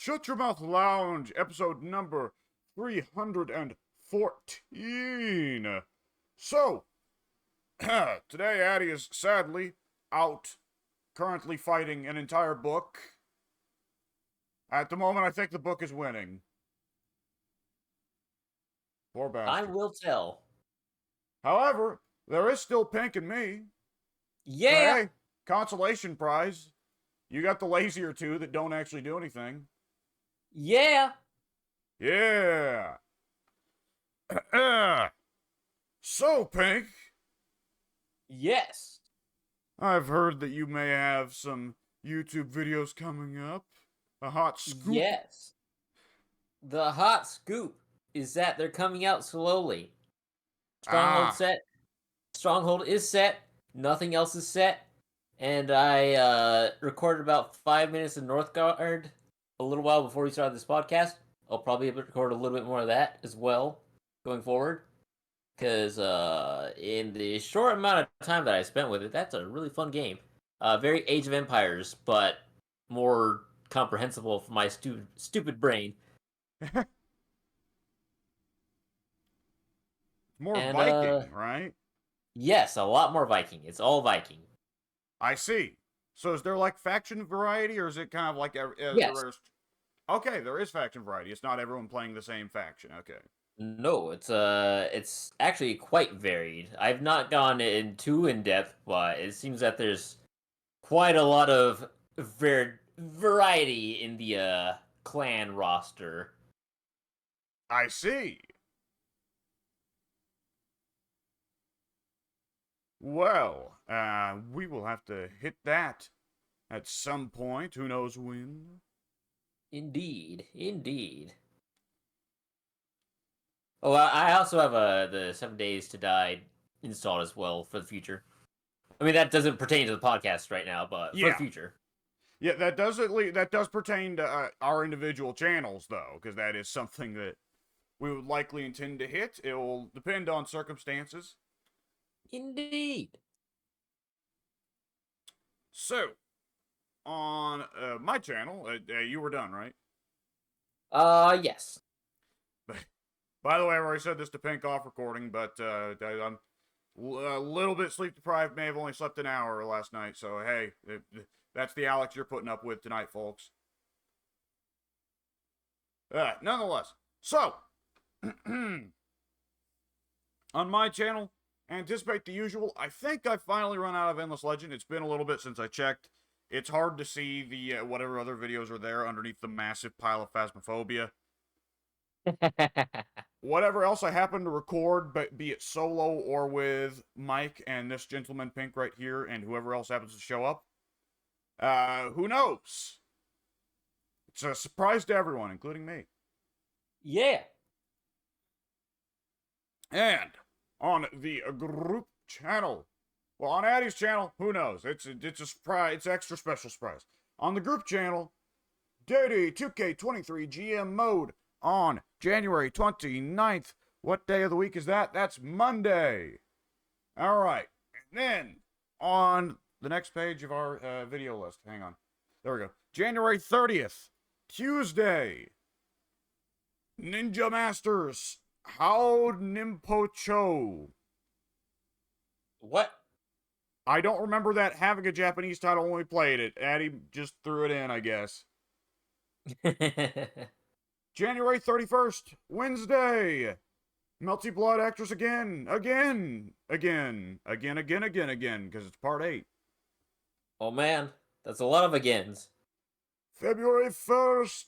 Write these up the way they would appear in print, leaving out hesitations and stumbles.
Shut Your Mouth Lounge, episode number 314. So, today Addie is sadly out, currently fighting an entire book. At the moment, I think the book is winning. Poor Time bastard. will tell. However, there is still Pink and me. So, Yeah. hey, consolation prize. You got the lazier two that don't actually do anything. Yeah. Yeah. So, Pink, Yes. I've heard that you may have some YouTube videos coming up. A hot scoop. Yes. The hot scoop is that they're coming out slowly. Stronghold set. Stronghold is set. Nothing else is set. And I recorded about 5 minutes in Northgard a little while before we started this podcast. I'll probably record a little bit more of that as well going forward. Because in the short amount of time that I spent with it, that's a really fun game. Very Age of Empires, but more comprehensible for my stupid brain. More Viking, right? Yes, a lot more Viking. It's all Viking. I see. So is there like faction variety, or is it kind of like Yes. Okay, there is faction variety. It's not everyone playing the same faction. Okay. No, it's actually quite varied. I've not gone in too in depth, but it seems that there's quite a lot of variety in the clan roster. I see. Well, we will have to hit that at some point. Who knows when? Indeed, indeed. Oh, I also have the 7 Days to Die installed as well for the future. I mean, that doesn't pertain to the podcast right now, but for the future. Yeah, that does pertain to our individual channels, though, because that is something that we would likely intend to hit. It will depend on circumstances. Indeed. So, on my channel, you were done, right? Yes. By the way, I already said this to Pink off recording, but I'm a little bit sleep deprived. May have only slept an hour last night, so hey, that's the Alex you're putting up with tonight, folks. Nonetheless, so on my channel, anticipate the usual. I think I finally run out of Endless Legend. It's been a little bit since I checked. It's hard to see the whatever other videos are there underneath the massive pile of Phasmophobia. Whatever else I happen to record, but be it solo or with Mike and this gentleman Pink right here, and whoever else happens to show up, who knows? It's a surprise to everyone, including me. Yeah. And on the group channel, well, on Addie's channel, who knows? It's a surprise. It's extra special surprise. On the group channel, Daddy 2K23 GM mode on January 29th. What day of the week is that? That's Monday. All right. And then on the next page of our video list, hang on. There we go. January 30th, Tuesday. Ninja Masters How Nimpocho. What? I don't remember that having a Japanese title when we played it. Addie just threw it in, I guess. January 31st, Wednesday. Melty Blood Actress again, because it's part 8. Oh man, that's a lot of agains. February 1st,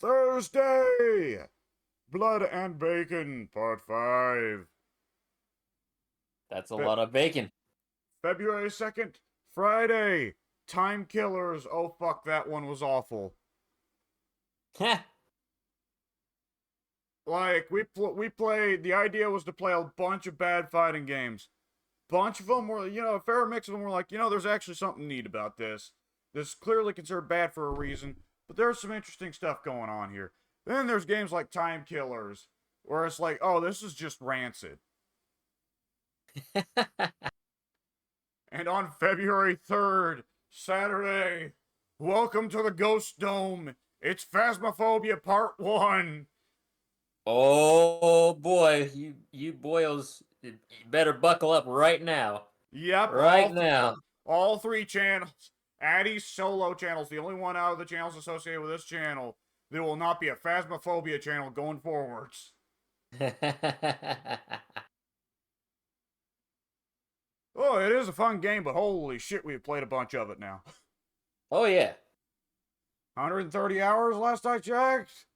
Thursday. Blood and Bacon, part 5. That's a lot of bacon. February 2nd, Friday. Time Killers. Oh, fuck, that one was awful. Like, we played, the idea was to play a bunch of bad fighting games. Bunch of them were, a fair mix of them were like, there's actually something neat about this. This is clearly considered bad for a reason, but there's some interesting stuff going on here. Then there's games like Time Killers, where it's like, oh, this is just rancid. And on February 3rd, Saturday, welcome to the Ghost Dome It's Phasmophobia Part 1. Oh boy, you boyos, you better buckle up right now. Yep, Right now. all three channels. Addy's solo channel's the only one out of the channels associated with this channel. There will not be a Phasmophobia channel going forwards. Oh, it is a fun game, but holy shit, we've played a bunch of it now. Oh yeah. 130 hours last I checked.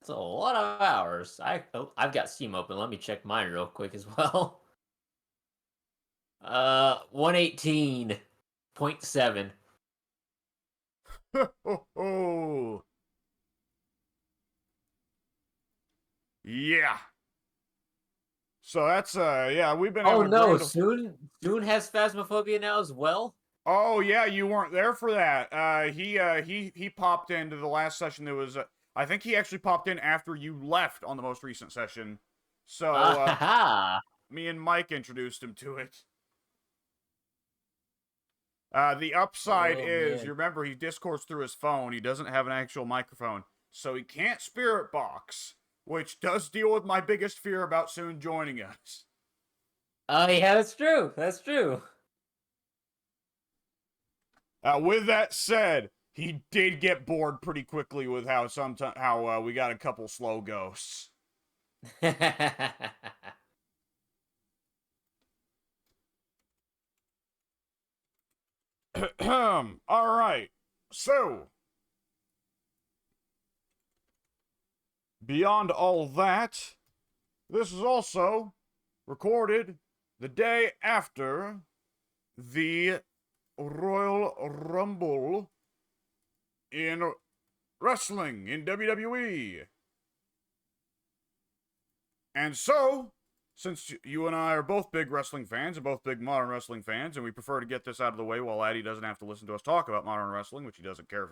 It's a lot of hours. I've got Steam open. Let me check mine real quick as well. 118.7. Oh. Yeah. So that's yeah, we've been Oh able to grow no, to... Soon has Phasmophobia now as well? Oh yeah, you weren't there for that. He popped into the last session. There was I think he actually popped in after you left on the most recent session. So Aha! me and Mike introduced him to it. The upside Oh is, man. you remember, he discords through his phone. He doesn't have an actual microphone, so he can't spirit box, which does deal with my biggest fear about soon joining us. Oh yeah, that's true. That's true. With that said, he did get bored pretty quickly with how we got a couple slow ghosts. All right. So, beyond all that, this is also recorded the day after the Royal Rumble in wrestling in WWE. And so, since you and I are both big wrestling fans and both big modern wrestling fans, and we prefer to get this out of the way while Addy doesn't have to listen to us talk about modern wrestling, which he doesn't care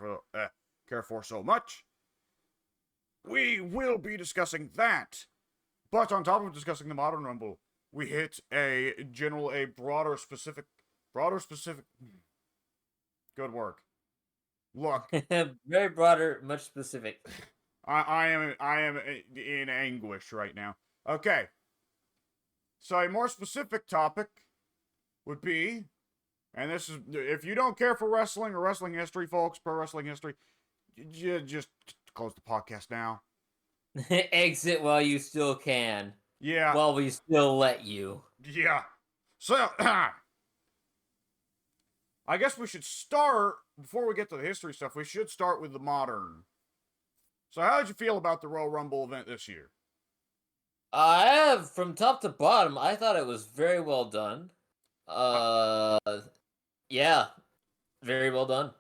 for so much, we will be discussing that. But on top of discussing the modern Rumble, we hit a broader specific. Good work. Look, Very broader, much specific. I am in anguish right now. Okay. So a more specific topic would be, and this is, if you don't care for wrestling or wrestling history, folks, pro wrestling history, just close the podcast now. Exit while you still can. Yeah. While we still let you. Yeah. So, I guess we should start, before we get to the history stuff, we should start with the modern. So how did you feel about the Royal Rumble event this year? From top to bottom, I thought it was very well done. Yeah, very well done.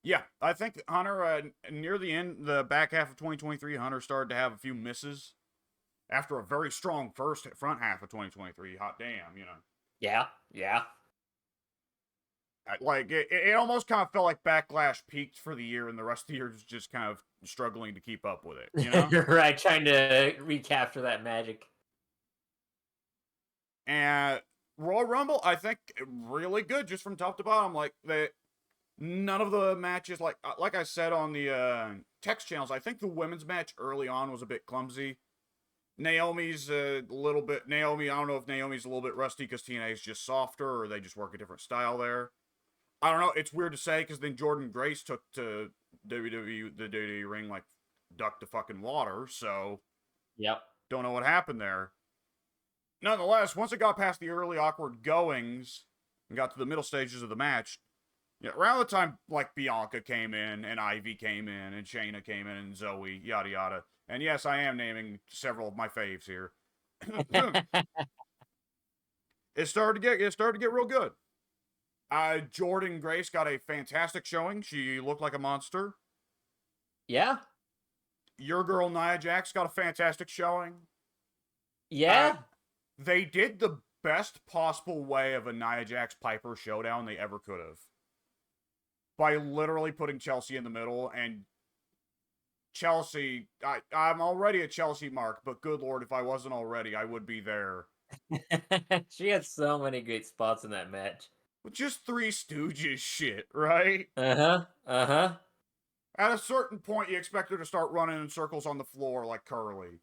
Yeah, I think Hunter, near the end, the back half of 2023, Hunter started to have a few misses after a very strong front half of 2023. Hot damn, you know. Yeah. Like, it almost kind of felt like Backlash peaked for the year, and the rest of the year was just kind of struggling to keep up with it, you know? You're right, trying to recapture that magic. And Royal Rumble, I think, really good just from top to bottom. Like, none of the matches, like I said on the text channels, I think the women's match early on was a bit clumsy. Naomi's a little bit, I don't know if Naomi's a little bit rusty because TNA is just softer or they just work a different style there. I don't know, it's weird to say because then Jordan Grace took to the WWE ring like duck to fucking water, so Yep. don't know what happened there. Nonetheless, once it got past the early awkward goings and got to the middle stages of the match, yeah, around the time like Bianca came in and Ivy came in and Shayna came in and Zoe, yada yada. And yes, I am naming several of my faves here. It started to get real good. Jordan Grace got a fantastic showing. She looked like a monster. Yeah. Your girl Nia Jax got a fantastic showing. Yeah. They did the best possible way of a Nia Jax Piper showdown they ever could have. By literally putting Chelsea in the middle, and Chelsea, I'm already a Chelsea mark, but good lord, if I wasn't already, I would be there. She had so many great spots in that match. With just Three Stooges shit, right? Uh-huh. At a certain point, you expect her to start running in circles on the floor like Curly.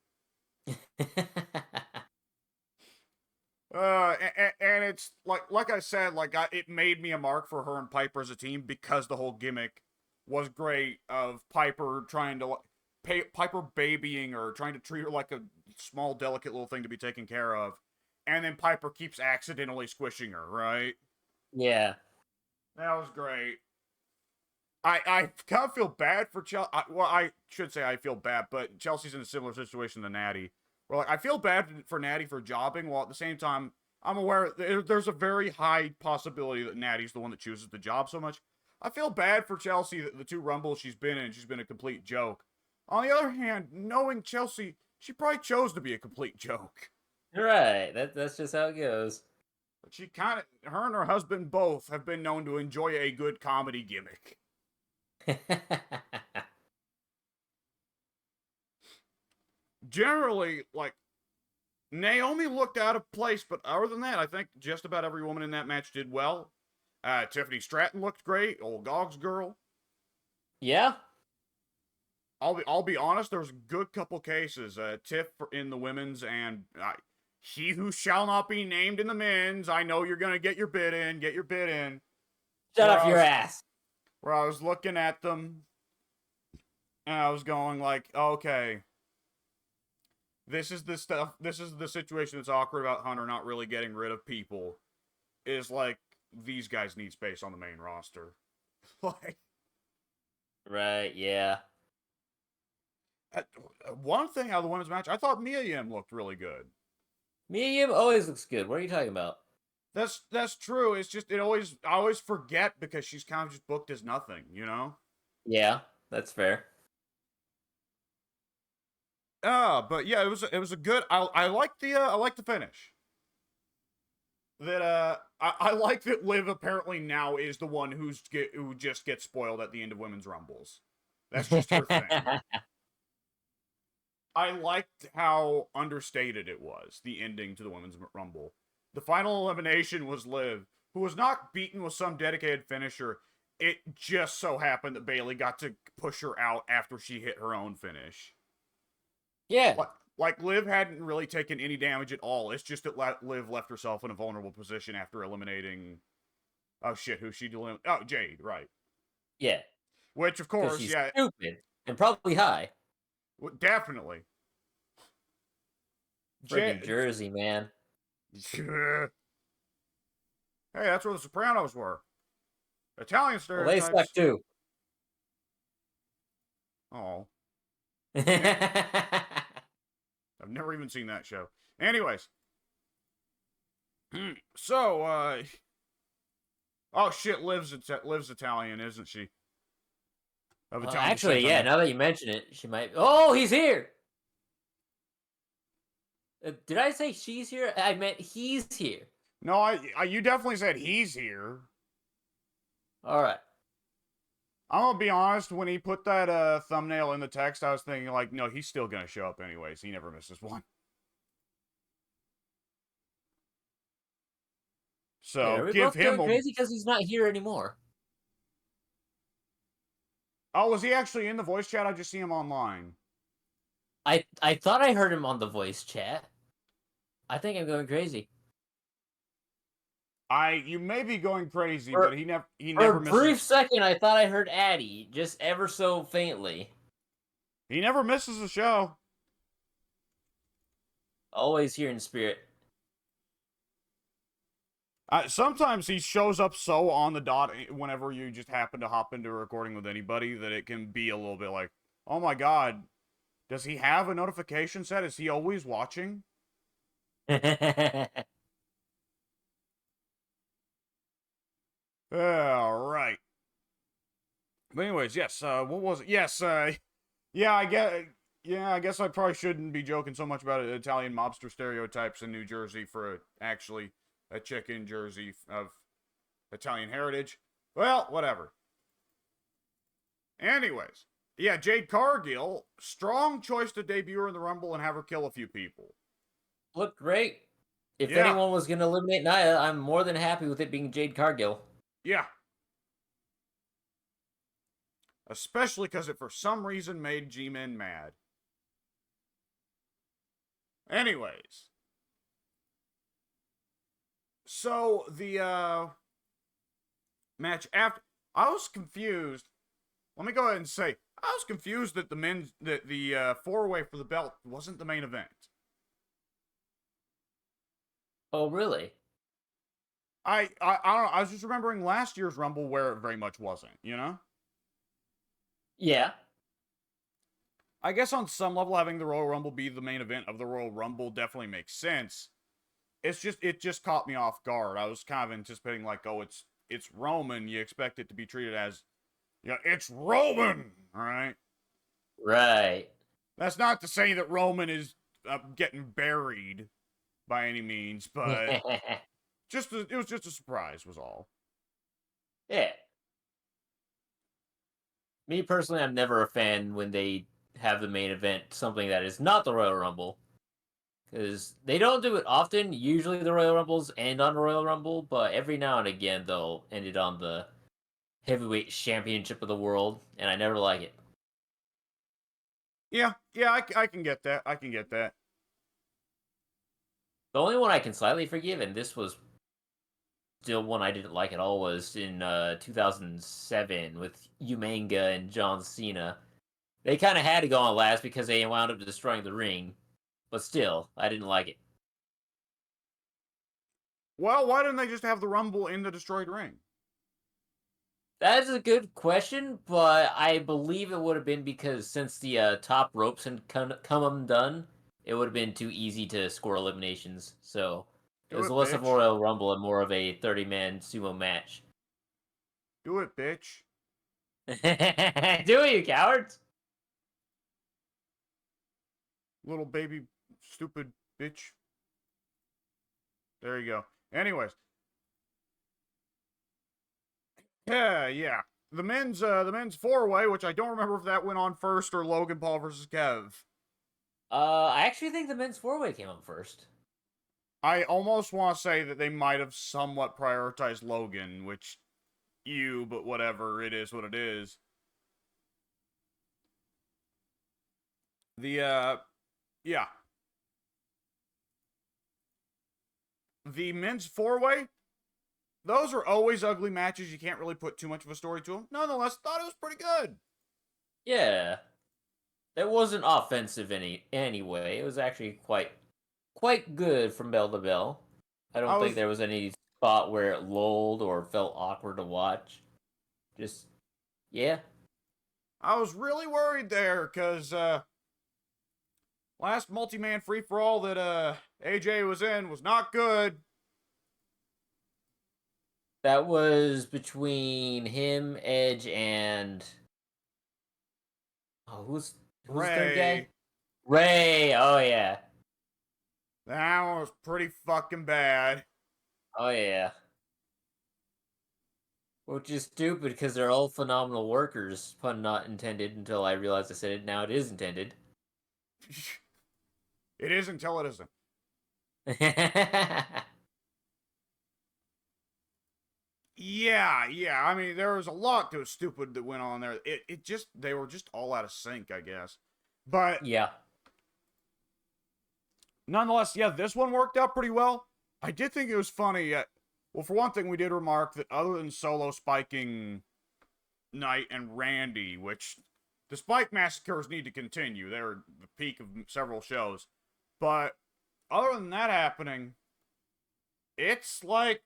And it's like I said, it made me a mark for her and Piper as a team because the whole gimmick was great of Piper trying to Piper babying her, trying to treat her like a small, delicate little thing to be taken care of, and then Piper keeps accidentally squishing her. Right? Yeah. That was great. I kind of feel bad for Chelsea. Well, I should say I feel bad, but Chelsea's in a similar situation to Natty. Where I feel bad for Natty for jobbing, while at the same time I'm aware there's a very high possibility that Natty's the one that chooses the job so much. I feel bad for Chelsea that the 2 Rumbles she's been in, she's been a complete joke. On the other hand, knowing Chelsea, she probably chose to be a complete joke. Right. That's just how it goes. But her and her husband both have been known to enjoy a good comedy gimmick. Generally, Naomi looked out of place, but other than that, I think just about every woman in that match did well. Tiffany Stratton looked great. Old Gog's girl. Yeah. I'll be honest. There was a good couple cases. Tiff in the women's and he who shall not be named in the men's. I know you're gonna get your bid in. Get your bid in. Shut up your ass. Where I was looking at them, and I was going like, okay. This is the stuff. This is the situation that's awkward about Hunter not really getting rid of people. Is like these guys need space on the main roster. Right. Yeah. One thing out of the women's match, I thought Mia Yim looked really good. Mia Yim always looks good. What are you talking about? That's true. It's just I always forget because she's kind of just booked as nothing, you know? Yeah, that's fair. But yeah, it was a good. I like the finish. That I like that Liv apparently now is the one who just gets spoiled at the end of women's rumbles. That's just her thing. I liked how understated it was, the ending to the women's rumble. The final elimination was Liv, who was not beaten with some dedicated finisher. It just so happened that Bayley got to push her out after she hit her own finish. Yeah. Like Liv hadn't really taken any damage at all. It's just that Liv left herself in a vulnerable position after eliminating... Oh shit, who's she eliminated? Oh, Jade, right. Yeah. Which, of course, she's yeah. stupid. And probably high. Definitely. Freaking Jersey, man. Hey, that's where the Sopranos were. Italian stereotypes. Well, they suck too. Oh. I've never even seen that show. Anyways. So, oh shit, Liv's Italian, isn't she? Actually, yeah, now that you mention it, she might... Oh, he's here! Did I say she's here? I meant he's here. No, you definitely said he's here. Alright. I'm gonna be honest, when he put that thumbnail in the text, I was thinking, like, no, he's still gonna show up anyways. He never misses one. So, yeah, give him crazy because he's not here anymore. Oh, was he actually in the voice chat? I just see him online. I thought I heard him on the voice chat. I think I'm going crazy. You may be going crazy, but he never misses. For a brief second, I thought I heard Addie, just ever so faintly. He never misses a show. Always here in spirit. Sometimes he shows up so on the dot whenever you just happen to hop into a recording with anybody that it can be a little bit like, oh my god, does he have a notification set? Is he always watching? All right. But anyways, yes. What was it? Yes. Yeah. I guess I probably shouldn't be joking so much about Italian mobster stereotypes in New Jersey for actually a chick in Jersey of Italian heritage. Well, whatever. Anyways, yeah, Jade Cargill, strong choice to debut her in the Rumble and have her kill a few people. Looked great. If anyone was going to eliminate Nia, I'm more than happy with it being Jade Cargill. Yeah. Especially because it for some reason made G-Men mad. Anyways. So, the, match after... I was confused. Let me go ahead and say, I was confused that the four-way for the belt wasn't the main event. Oh, really? I don't know. I was just remembering last year's Rumble where it very much wasn't, you know? Yeah. I guess on some level, having the Royal Rumble be the main event of the Royal Rumble definitely makes sense. It just caught me off guard. I was kind of anticipating like, oh, it's Roman. You expect it to be treated as, yeah, it's Roman, all right? Right. That's not to say that Roman is getting buried by any means, but it was just a surprise, was all. Yeah. Me personally, I'm never a fan when they have the main event something that is not the Royal Rumble. Because they don't do it often. Usually the Royal Rumbles end on the Royal Rumble, but every now and again they'll end it on the Heavyweight Championship of the World, and I never like it. Yeah, I can get that. I can get that. The only one I can slightly forgive, and this was still one I didn't like at all, was in 2007 with Umanga and John Cena. They kind of had to go on last because they wound up destroying the ring, but still, I didn't like it. Well, why didn't they just have the Rumble in the destroyed ring? That is a good question, but I believe it would have been because since the top ropes had come undone, it would have been too easy to score eliminations. So it Do was it, less of a bitch. Royal Rumble and more of a 30-man sumo match. Do it, bitch. Do it, you cowards! Little baby stupid bitch. There you go. Anyways. Yeah. The men's four-way, which I don't remember if that went on first or Logan Paul versus Kev. I actually think the men's four-way came up first. I almost want to say that they might have somewhat prioritized Logan, which but whatever, it is what it is. Yeah. The men's four-way, those are always ugly matches. You can't really put too much of a story to them. Nonetheless, thought it was pretty good. Yeah. It wasn't offensive anyway. It was actually quite good from bell to bell. I I don't think was there was any spot where it lulled or felt awkward to watch. Just yeah. I was really worried there, because last multi-man free-for-all that AJ was in was not good. That was between him, Edge, and who's the third guy? Ray. Ray. Oh yeah. That one was pretty fucking bad. Oh yeah. Which is stupid because they're all phenomenal workers. Pun not intended until I realized I said it. Now it is intended. It is until it isn't. Yeah. I mean, there was a lot that was stupid that went on there. They were just all out of sync, I guess. But yeah. nonetheless, yeah, this one worked out pretty well. I did think it was funny. Well, for one thing, we did remark that other than Solo spiking Knight and Randy, which the Spike massacres need to continue. They're the peak of several shows. But other than that happening, it's like,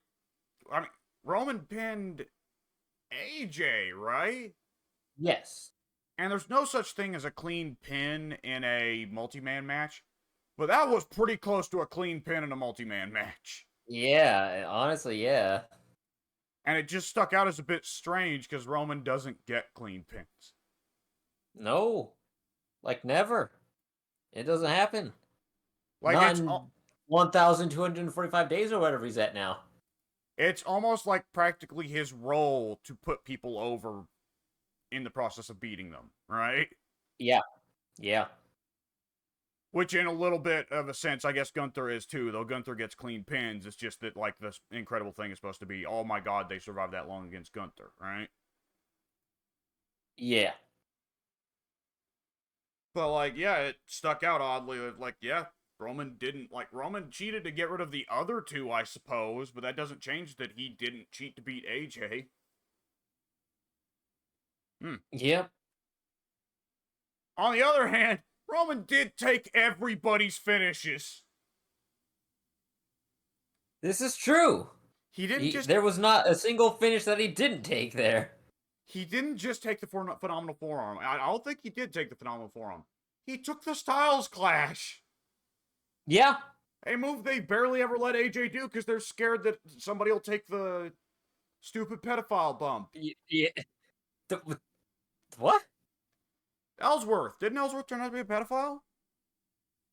I mean, Roman pinned AJ, right? Yes. And there's no such thing as a clean pin in a multi-man match. But that was pretty close to a clean pin in a multi-man match. Yeah. Honestly, yeah. And it just stuck out as a bit strange because Roman doesn't get clean pins. No. Like never. It doesn't happen. Like Not in 1,245 days or whatever he's at now. it's almost like practically his role to put people over in the process of beating them, right? Yeah. Yeah. Which in a little bit of a sense, I guess Gunther is too, though Gunther gets clean pins. It's just that, like, this incredible thing is supposed to be, oh my god, they survived that long against Gunther, right? Yeah. But, like, yeah, it stuck out oddly. Like, yeah, Roman didn't, like, Roman cheated to get rid of the other two, I suppose, but that doesn't change that he didn't cheat to beat AJ. Yep. On the other hand, Roman did take everybody's finishes. This is true. He didn't just There was not a single finish that he didn't take there. he didn't just take the phenomenal forearm. I don't think he did take the phenomenal forearm. He took the Styles Clash. Yeah. A move they barely ever let AJ do because they're scared that somebody will take the stupid pedophile bump. Yeah. What? Ellsworth. Didn't Ellsworth turn out to be a pedophile?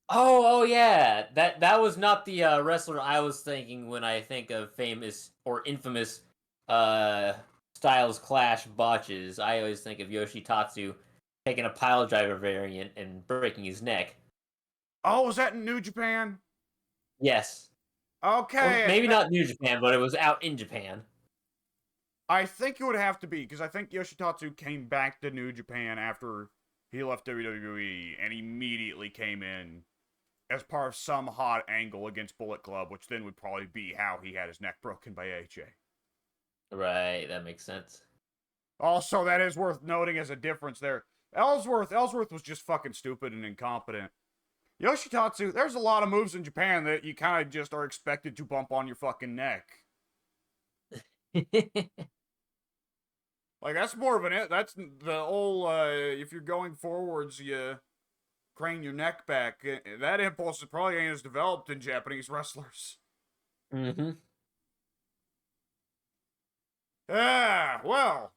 Oh, yeah. That was not the wrestler I was thinking when I think of famous or infamous Styles Clash botches. I always think of Yoshitatsu taking a pile driver variant and breaking his neck. Oh, was that in New Japan? Yes. Okay. Well, maybe not New Japan, but it was out in Japan. I think it would have to be, because I think Yoshitatsu came back to New Japan after he left WWE and immediately came in as part of some hot angle against Bullet Club, which then would probably be how he had his neck broken by AJ. Right, that makes sense. Also, that is worth noting as a difference there. Ellsworth was just fucking stupid and incompetent. Yoshitatsu, there's a lot of moves in Japan that you kind of just are expected to bump on your fucking neck. Like, that's more of that's the old, if you're going forwards, you crane your neck back. That impulse is probably ain't as developed in Japanese wrestlers. Mm-hmm. Ah, well.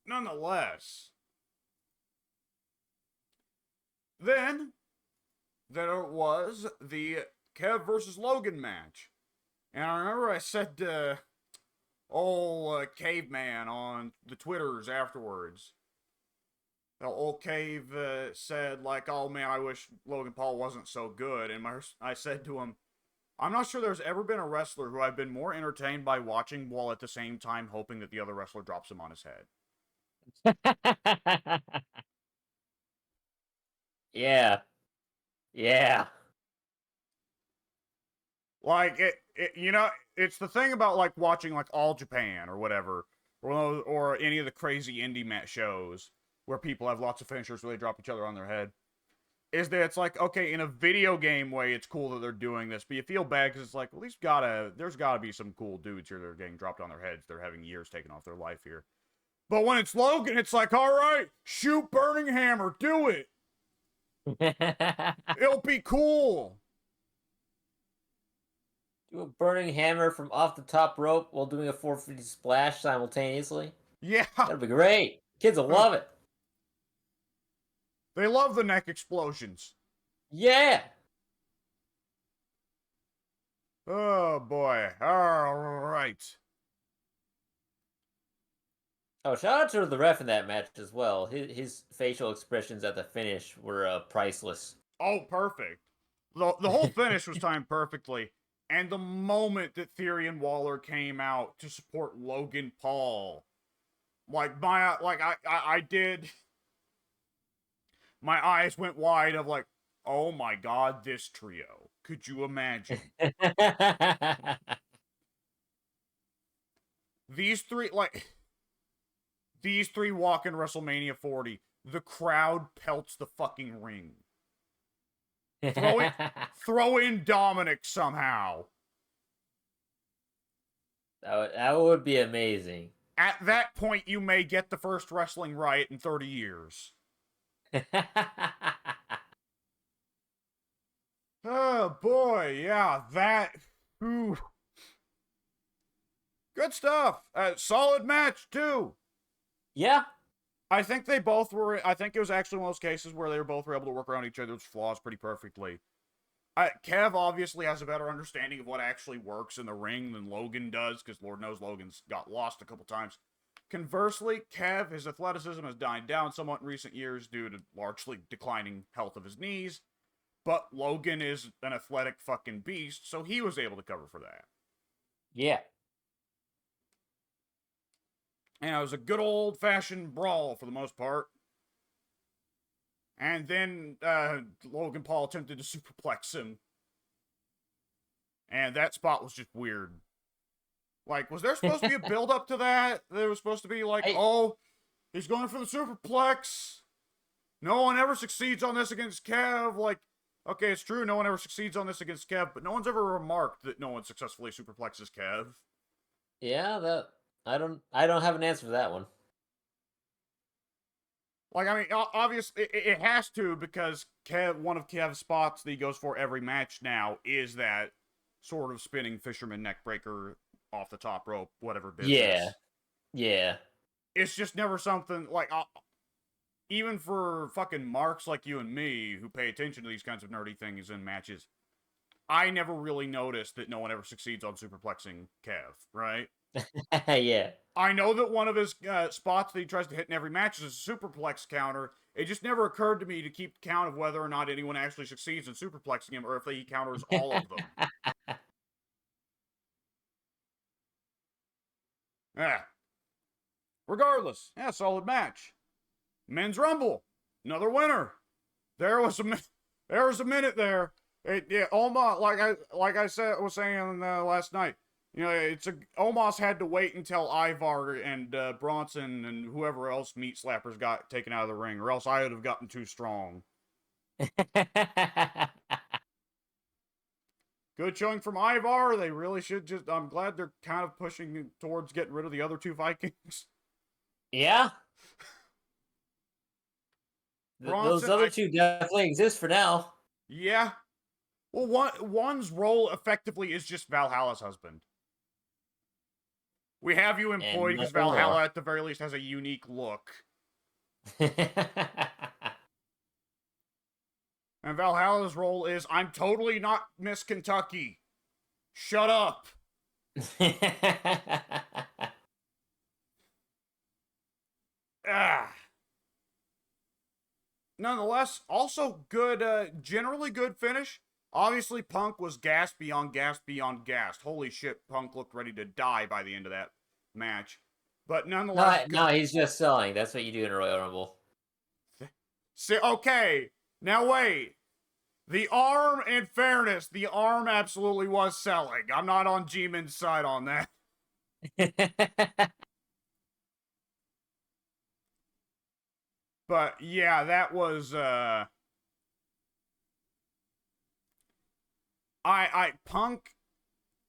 Nonetheless. Then, there was the Kev versus Logan match. And I remember I said to old Caveman on the Twitters afterwards. The old Cave said, like, oh man, I wish Logan Paul wasn't so good. And I said to him, I'm not sure there's ever been a wrestler who I've been more entertained by watching while at the same time hoping that the other wrestler drops him on his head. Yeah. Yeah. Like, it's the thing about, like, watching, like, All Japan or whatever, or any of the crazy indie match shows where people have lots of finishers where they drop each other on their head, is that it's like, okay, in a video game way, it's cool that they're doing this, but you feel bad because it's like, well, there's gotta be some cool dudes here that are getting dropped on their heads. They're having years taken off their life here. But when it's Logan, it's like, all right, shoot Burning Hammer, do it. It'll be cool. Do a burning hammer from off the top rope while doing a 450 splash simultaneously. Yeah. That'd be great. Kids will love it. They love the neck explosions. Yeah. Oh boy. All right. Oh, shout out to the ref in that match as well. His facial expressions at the finish were priceless. Oh, perfect. The whole finish was timed perfectly. And the moment that Theory and Waller came out to support Logan Paul, I did. My eyes went wide of like, oh my god, this trio. Could you imagine? These three walk in WrestleMania 40. The crowd pelts the fucking ring. Throw in Dominic somehow. That would be amazing. At that point, you may get the first wrestling riot in 30 years. Oh boy, yeah, that. Ooh. Good stuff. Solid match too. Yeah. I think they both were. I think it was actually one of those cases where they both were able to work around each other's flaws pretty perfectly. Kev obviously has a better understanding of what actually works in the ring than Logan does, because Lord knows Logan's got lost a couple times. Conversely, Kev, his athleticism has died down somewhat in recent years due to largely declining health of his knees, but Logan is an athletic fucking beast, so he was able to cover for that. Yeah. And it was a good old-fashioned brawl for the most part. And then Logan Paul attempted to superplex him. And that spot was just weird. Like, was there supposed to be a build-up to that? There was supposed to be like, oh, he's going for the superplex. No one ever succeeds on this against Kev. Like, okay, it's true, no one ever succeeds on this against Kev, but no one's ever remarked that no one successfully superplexes Kev. Yeah, I don't have an answer for that one. Like, I mean, obviously, it has to, because one of Kev's spots that he goes for every match now is that sort of spinning fisherman neckbreaker off the top rope, whatever business. Yeah. It's just never something, like, even for fucking marks like you and me, who pay attention to these kinds of nerdy things in matches, I never really noticed that no one ever succeeds on superplexing Kev, right? Yeah. I know that one of his spots that he tries to hit in every match is a superplex counter. It just never occurred to me to keep count of whether or not anyone actually succeeds in superplexing him, or if he counters all of them. Yeah. Regardless, yeah, solid match. Men's Rumble, another winner. There was a minute there. Omos, like I was saying last night. You know, Omos had to wait until Ivar and Bronson and whoever else meat slappers got taken out of the ring, or else I would have gotten too strong. Good showing from Ivar. They really should just. I'm glad they're kind of pushing towards getting rid of the other two Vikings. Yeah. Bronson, those other two definitely exist for now. Yeah. Well, one's role effectively is just Valhalla's husband. We have you employed because Valhalla, at the very least, has a unique look. And Valhalla's role is, I'm totally not Miss Kentucky. Shut up. Nonetheless, also good, generally good finish. Obviously, Punk was gassed beyond gassed beyond gassed. Holy shit, Punk looked ready to die by the end of that match. But nonetheless... No, he's just selling. That's what you do in a Royal Rumble. See, okay, now wait. The arm, in fairness, the arm absolutely was selling. I'm not on G-Man's side on that. But, yeah, that was, Punk,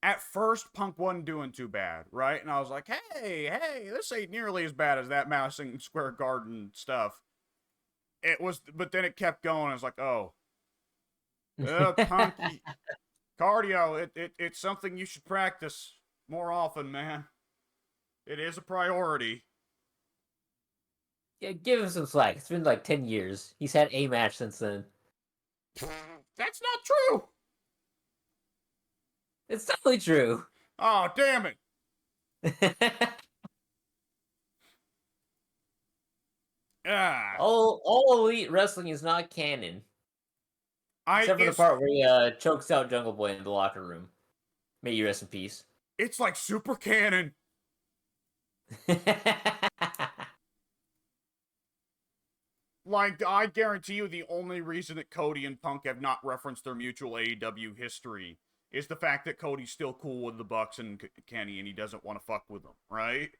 at first, Punk wasn't doing too bad, right? And I was like, hey, this ain't nearly as bad as that Madison Square Garden stuff. It was, but then it kept going. I was like, oh. Punk, cardio, it's something you should practice more often, man. It is a priority. Yeah, give him some slack. It's been like 10 years. He's had a match since then. That's not true! It's totally true. Oh, damn it. All Elite Wrestling is not canon. Except for the part where he chokes out Jungle Boy in the locker room. May you rest in peace. It's like super canon. Like, I guarantee you the only reason that Cody and Punk have not referenced their mutual AEW history is the fact that Cody's still cool with the Bucks and Kenny, and he doesn't want to fuck with them, right?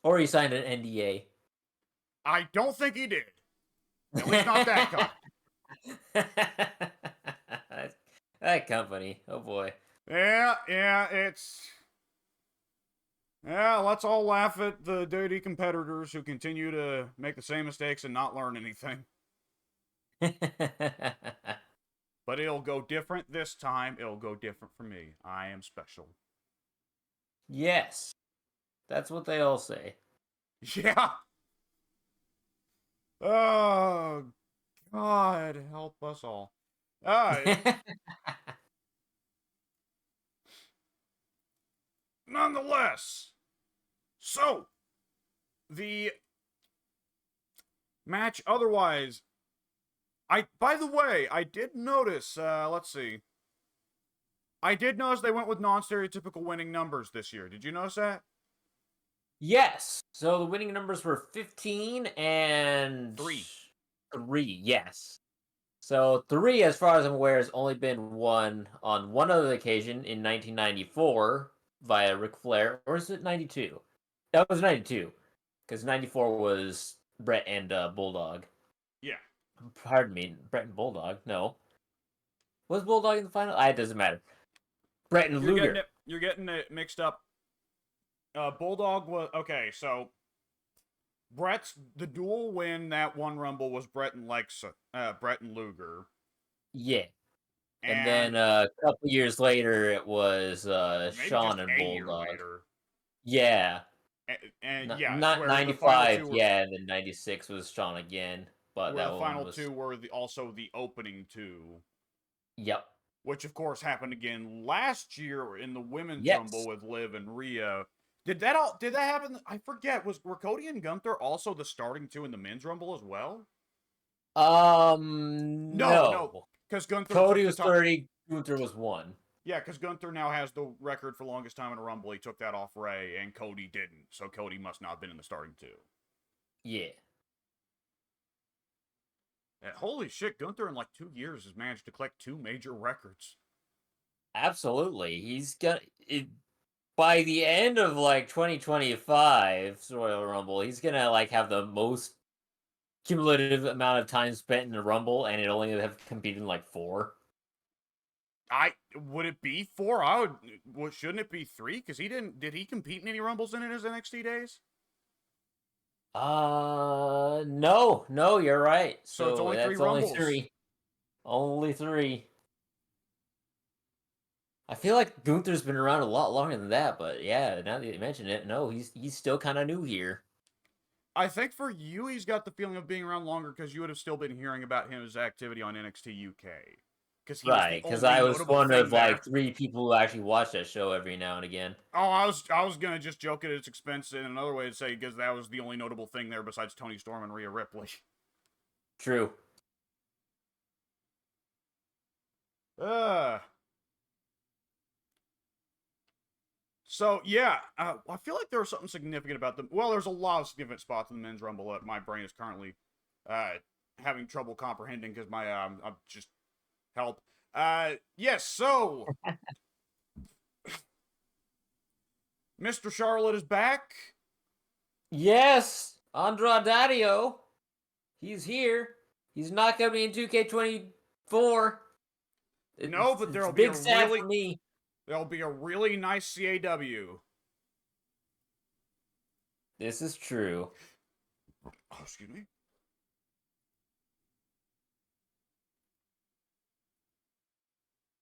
Or he signed an NDA. I don't think he did. At least not that guy. That company. Oh boy. Yeah, it's... Yeah, let's all laugh at the dirty competitors who continue to make the same mistakes and not learn anything. But it'll go different this time. It'll go different for me. I am special. Yes. That's what they all say. Yeah. Oh, God, help us all. Nonetheless, so, the match otherwise, by the way, I did notice, let's see. I did notice they went with non-stereotypical winning numbers this year. Did you notice that? Yes. So the winning numbers were 15 and Three. 3. Yes. So 3, as far as I'm aware, has only been won on one other occasion in 1994 via Ric Flair, or is it 92? That was 92, because 94 was Brett and Bulldog. Yeah. Pardon me, Brett and Bulldog. No, was Bulldog in the final? It doesn't matter. Brett and Luger. You're getting it mixed up. Bulldog was okay. So the dual win that one Rumble was Brett and Brett and Luger, Yeah. And and then a couple years later, it was maybe Sean just and a year Bulldog. later. Yeah. And yeah, Not where the final 95, two were yeah, and then 96 was Sean again, but where that the one final was. two were also the opening two, Yep. which of course happened again last year in the women's Yes. Rumble with Liv and Rhea. Did that happen? I forget. Were Cody and Gunther also the starting two in the men's Rumble as well? No, No. because Gunther Cody took the was top. 30, Gunther was 1. Yeah, because Gunther now has the record for longest time in a Rumble. He took that off Ray, and Cody didn't. So Cody must not have been in the starting two. Yeah. And holy shit, Gunther in like 2 years has managed to collect 2 major records. Absolutely. He's gonna by the end of like 2025 Royal Rumble, he's gonna like have the most cumulative amount of time spent in the Rumble, and it only have competed in like 4. Would it be 4? Shouldn't it be 3? Because did he compete in any Rumbles in his NXT days? No, you're right. So it's So only 3 that's only Rumbles. 3. Only 3. I feel like Gunther's been around a lot longer than that, but yeah, now that you mention it, no, he's still kind of new here. I think for you, he's got the feeling of being around longer because you would have still been hearing about his activity on NXT UK. Because he was the Right, because only I was notable one thing of there. like 3 people who actually watch that show every now and again. Oh, I was gonna just joke at its expense in another way to say because that was the only notable thing there besides Tony Storm and Rhea Ripley. True. Uh. So yeah, I feel like there was something significant about them. Well, there's a lot of significant spots in the men's rumble that my brain is currently having trouble comprehending because my I'm just help. Yes. So Mr. Charlotte is back. Yes, Andrade. He's here. He's not gonna be in 2K24. No, but there'll It's be big sad for me. There'll be a really nice CAW. This is true. Oh, excuse me.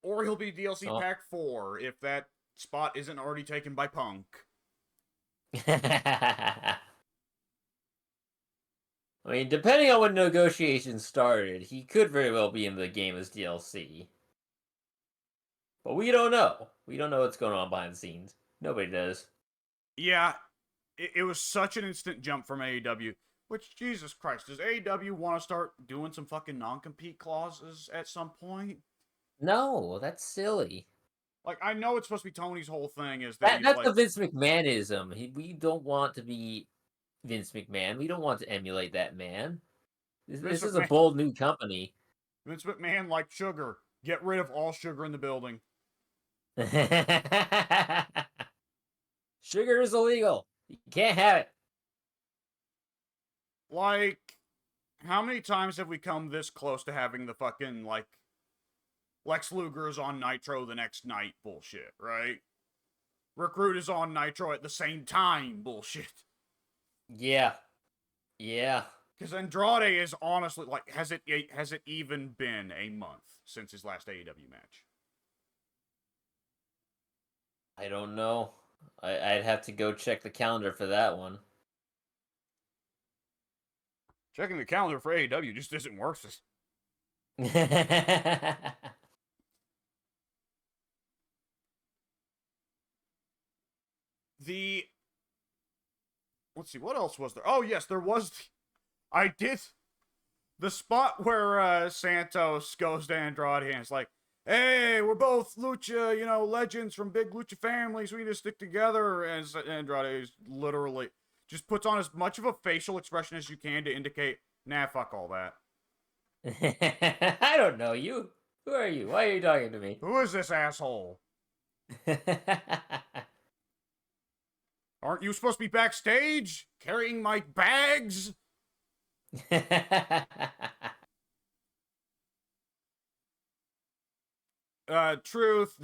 Or he'll be DLC Pack 4 if that spot isn't already taken by Punk. I mean, depending on when negotiations started, he could very well be in the game as DLC. But we don't know. We don't know what's going on behind the scenes. Nobody does. Yeah, it was such an instant jump from AEW. Which, Jesus Christ, does AEW want to start doing some fucking non-compete clauses at some point? No, that's silly. Like, I know it's supposed to be Tony's whole thing is that he's That's like... the Vince McMahonism. We don't want to be Vince McMahon. We don't want to emulate that man. This is a bold new company. Vince McMahon like sugar. Get rid of all sugar in the building. Sugar is illegal. You can't have it. Like, how many times have we come this close to having the fucking, like, Lex Luger is on Nitro the next night bullshit, right? Recruit is on Nitro at the same time bullshit. Yeah. Yeah. Because Andrade is honestly, like, has it even been a month since his last AEW match? I don't know. I'd have to go check the calendar for that one. Checking the calendar for AEW just isn't worth it. Let's see, what else was there? Oh, yes, there was... The spot where Santos goes to Andrade and it's like, hey, we're both lucha, legends from big lucha families. We need to stick together. And Andrade is literally just puts on as much of a facial expression as you can to indicate, nah, fuck all that. I don't know you. Who are you? Why are you talking to me? Who is this asshole? Aren't you supposed to be backstage carrying my bags? Truth.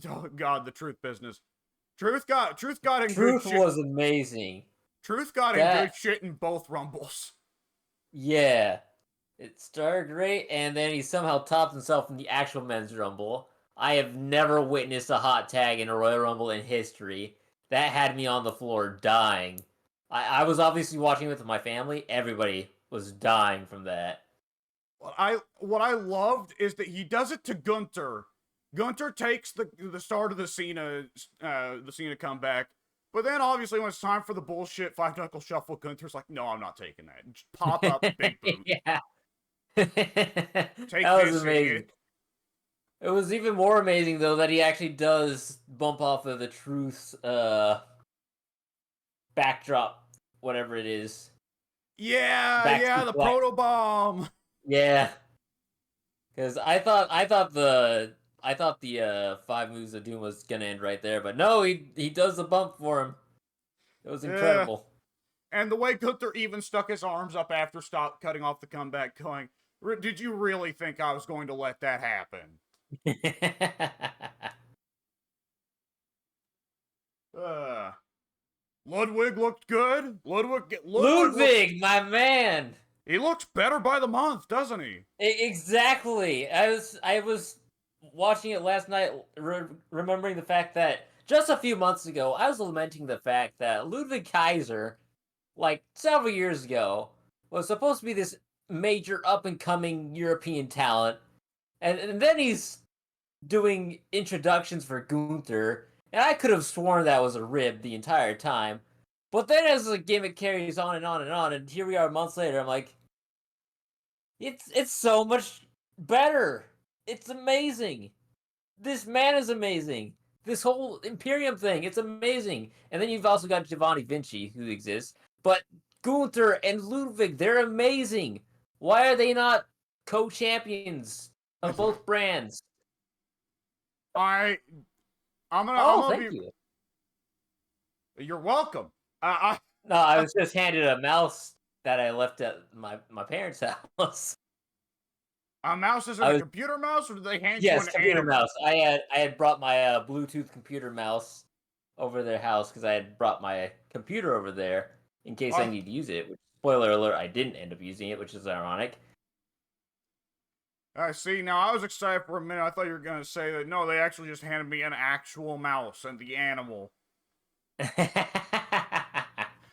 Oh God, the truth business. Truth got in good Truth shit. was amazing. Truth got in good shit in both rumbles. Yeah. It started great, and then he somehow topped himself in the actual men's rumble. I have never witnessed a hot tag in a Royal Rumble in history. That had me on the floor dying. I was obviously watching with my family. Everybody was dying from that. What I loved is that he does it to Gunther. Gunther takes the start of the Cena comeback, but then obviously when it's time for the bullshit five knuckle shuffle, Gunther's like, "No, I'm not taking that." Just pop up, big boot. Yeah. Take That was this, amazing. idiot. It was even more amazing though that he actually does bump off of the Truth's backdrop, whatever it is. Yeah, the proto bomb. Yeah, because I thought the five moves of doom was gonna end right there, but no, he does the bump for him. It was incredible. And the way Gunther even stuck his arms up after stop cutting off the comeback, going, "Did you really think I was going to let that happen?" Ludwig looked good. Ludwig, my man. He looks better by the month, doesn't he? Exactly. I was watching it last night, remembering the fact that just a few months ago, I was lamenting the fact that Ludwig Kaiser, like several years ago, was supposed to be this major up and coming European talent, and then he's doing introductions for Gunther, and I could have sworn that was a rib the entire time. But then as the gimmick carries on and on and on, and here we are months later, I'm like, it's so much better. It's amazing. This man is amazing. This whole Imperium thing, it's amazing. And then you've also got Giovanni Vinci, who exists. But Gunther and Ludwig, they're amazing. Why are they not co-champions of both brands? I'm Thank you. You're welcome. No, I was just handed a mouse that I left at my parents' house. A mouse is a computer mouse, or did they hand you an computer mouse. I had brought my Bluetooth computer mouse over their house because I had brought my computer over there in case I need to use it. Which, spoiler alert, I didn't end up using it, which is ironic. I see. Now I was excited for a minute. I thought you were gonna say that no, they actually just handed me an actual mouse and the animal.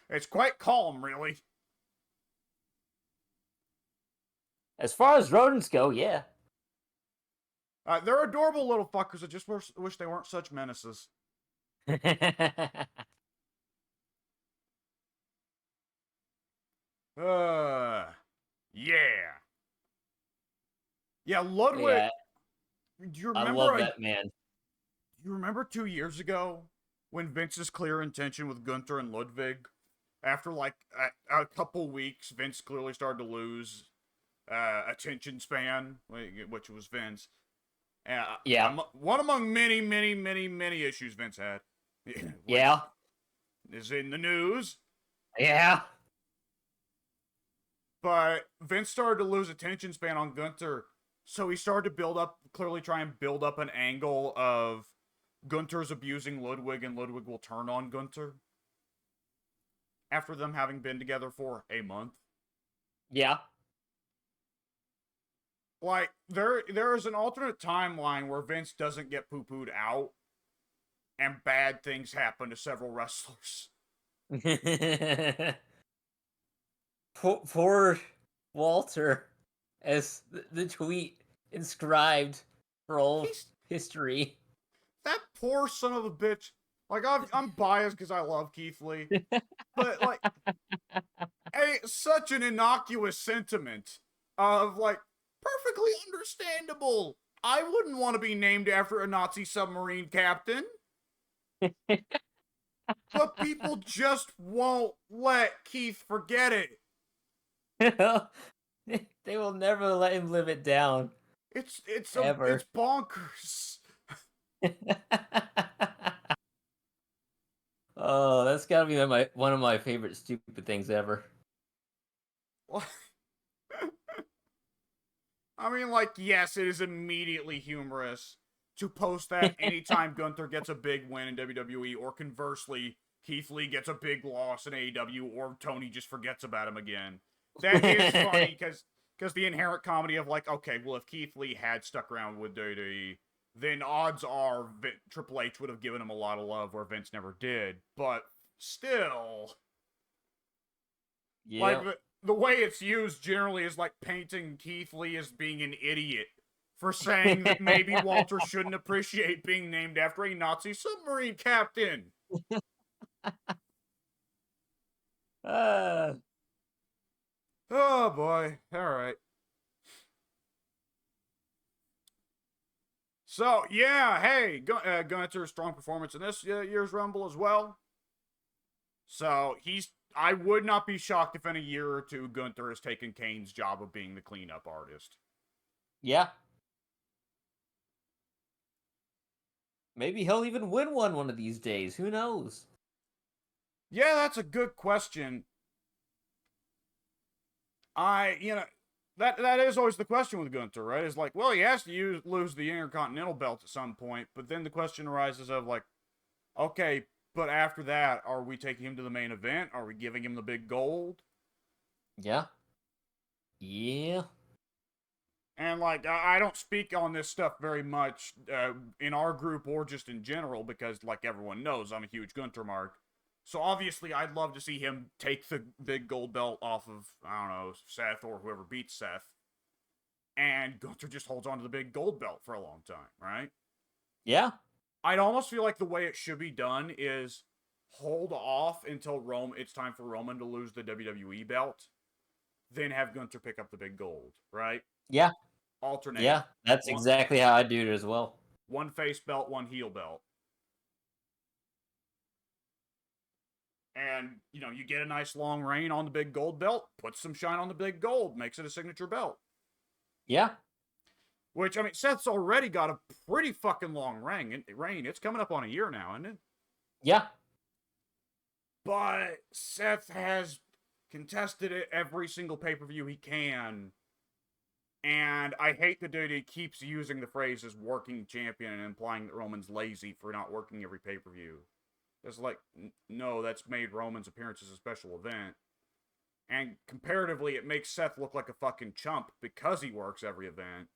It's quite calm, really. As far as rodents go, yeah. They're adorable little fuckers. I just wish they weren't such menaces. Yeah. Yeah, Ludwig. Yeah, Do you remember? I love that man. Do you remember 2 years ago when Vince's clear intention with Gunther and Ludwig? After like a couple weeks, Vince clearly started to lose attention span, which was Vince. Yeah. One among many, many, many, many issues Vince had. Yeah. Is in the news. Yeah. But Vince started to lose attention span on Gunther, so he started to clearly try and build up an angle of Gunther's abusing Ludwig and Ludwig will turn on Gunther after them having been together for a month. Yeah. Like, there is an alternate timeline where Vince doesn't get poo-pooed out and bad things happen to several wrestlers. Poor Walter, as the tweet inscribed for all history. That poor son of a bitch. Like, I'm biased because I love Keith Lee, but like, such an innocuous sentiment of like perfectly understandable. I wouldn't want to be named after a Nazi submarine captain. But people just won't let Keith forget it. They will never let him live it down. It's Ever. bonkers. Oh, that's gotta be one of my favorite stupid things ever. I mean, like, yes, it is immediately humorous to post that anytime Gunther gets a big win in WWE, or conversely, Keith Lee gets a big loss in AEW, or Tony just forgets about him again. That is funny because the inherent comedy of like, okay, well, if Keith Lee had stuck around with WWE, then odds are Triple H would have given him a lot of love where Vince never did. But still, like Yep. the way it's used generally is like painting Keith Lee as being an idiot for saying that maybe Walter shouldn't appreciate being named after a Nazi submarine captain. uh, Oh boy. All right. So yeah, hey, Gunter's strong performance in this year's Rumble as well. So I would not be shocked if in a year or two Gunther has taken Kane's job of being the cleanup artist. yeah. Maybe he'll even win one of these days. Who knows? Yeah, that's a good question. That is always the question with Gunther, right? Is like, well, he has to lose the Intercontinental belt at some point, but then the question arises of like, okay, but after that, are we taking him to the main event? Are we giving him the big gold? Yeah. Yeah. And like, I don't speak on this stuff very much in our group or just in general because, like everyone knows, I'm a huge Gunther mark. So obviously, I'd love to see him take the big gold belt off of, I don't know, Seth or whoever beats Seth, and Gunther just holds on to the big gold belt for a long time, right? Yeah. I'd almost feel like the way it should be done is hold off until it's time for Roman to lose the WWE belt, then have Gunther pick up the big gold, right? Yeah. Alternate. Yeah. That's One, exactly how I do it as well. one face belt, one heel belt. And, you get a nice long reign on the big gold belt, puts some shine on the big gold, makes it a signature belt. Yeah. Which, I mean, Seth's already got a pretty fucking long reign. It's coming up on a year now, isn't it? Yeah. But Seth has contested it every single pay-per-view he can. And I hate that he keeps using the phrase as working champion and implying that Roman's lazy for not working every pay-per-view. It's like, no, that's made Roman's appearances a special event. And comparatively, it makes Seth look like a fucking chump because he works every event.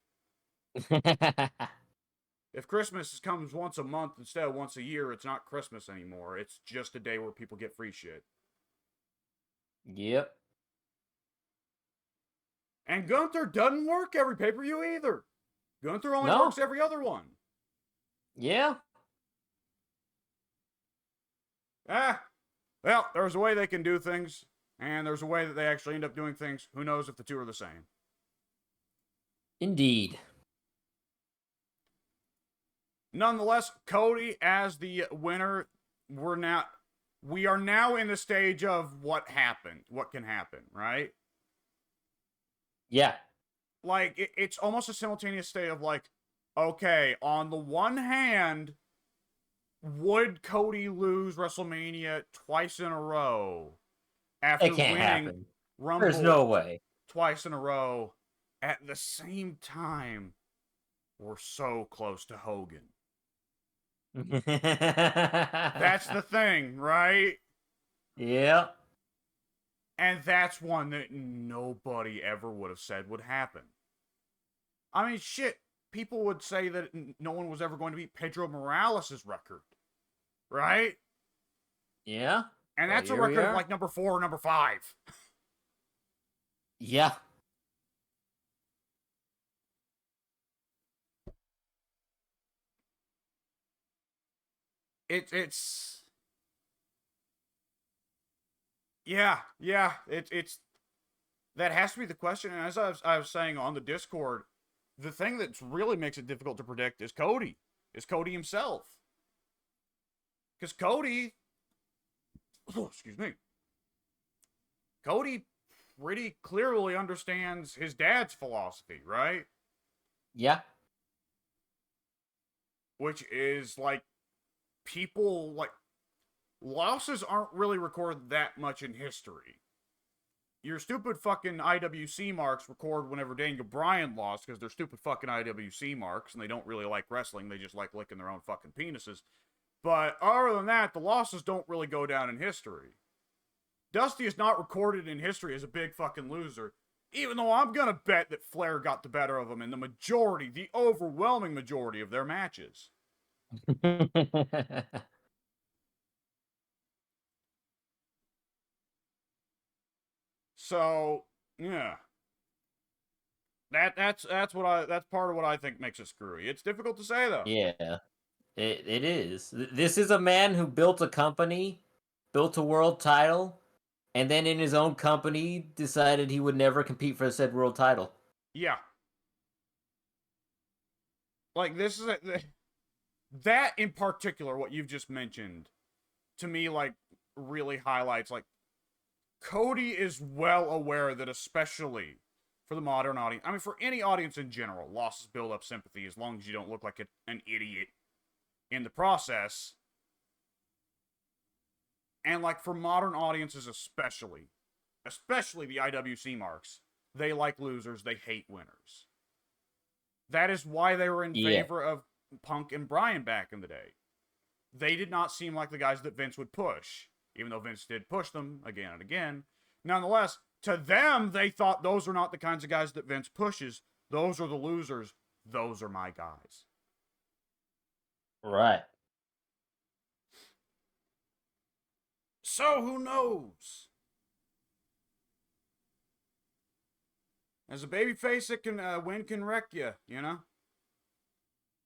If Christmas comes once a month instead of once a year, it's not Christmas anymore. It's just a day where people get free shit. Yep. And Gunther doesn't work every pay-per-view either. Gunther only No. works every other one. Yeah. Well, there's a way they can do things, and there's a way that they actually end up doing things. Who knows if the two are the same? Indeed. Nonetheless, Cody as the winner, we are now in the stage of what happened, what can happen, right? Yeah. Like, it's almost a simultaneous state of like, okay, on the one hand, would Cody lose WrestleMania twice in a row after It can't winning happen. Rumble There's no way. twice in a row? At the same time, we're so close to Hogan. That's the thing, right? Yeah. And that's one that nobody ever would have said would happen. I mean, shit, people would say that no one was ever going to beat Pedro Morales' record, right? Yeah. And Well, that's a here we record of are. like number 4 or number 5. Yeah. It's it's that has to be the question. And as I was saying on the Discord, the thing that really makes it difficult to predict is Cody. Is Cody himself. Because Cody, excuse me, Cody pretty clearly understands his dad's philosophy, right? Yeah. Which is like people like losses aren't really recorded that much in history. Your stupid fucking IWC marks record whenever Daniel Bryan lost because they're stupid fucking IWC marks and they don't really like wrestling. They just like licking their own fucking penises. But other than that, the losses don't really go down in history. Dusty is not recorded in history as a big fucking loser, even though I'm gonna bet that Flair got the better of him in the overwhelming majority of their matches. So, yeah. That's part of what I think makes it screwy. It's difficult to say though. Yeah, it is. This is a man who built a company, built a world title, and then in his own company decided he would never compete for said world title. Yeah. Like this is that in particular, what you've just mentioned, to me, like really highlights like Cody is well aware that especially for the modern audience, I mean for any audience in general, losses build up sympathy as long as you don't look like an idiot in the process. And like for modern audiences especially the IWC marks, they like losers, they hate winners. That is why they were in favor of Punk and Bryan back in the day. They did not seem like the guys that Vince would push, even though Vince did push them again and again. Nonetheless, to them, they thought those are not the kinds of guys that Vince pushes. Those are the losers. Those are my guys. Right. So who knows? As a babyface, it can win can wreck you, you know?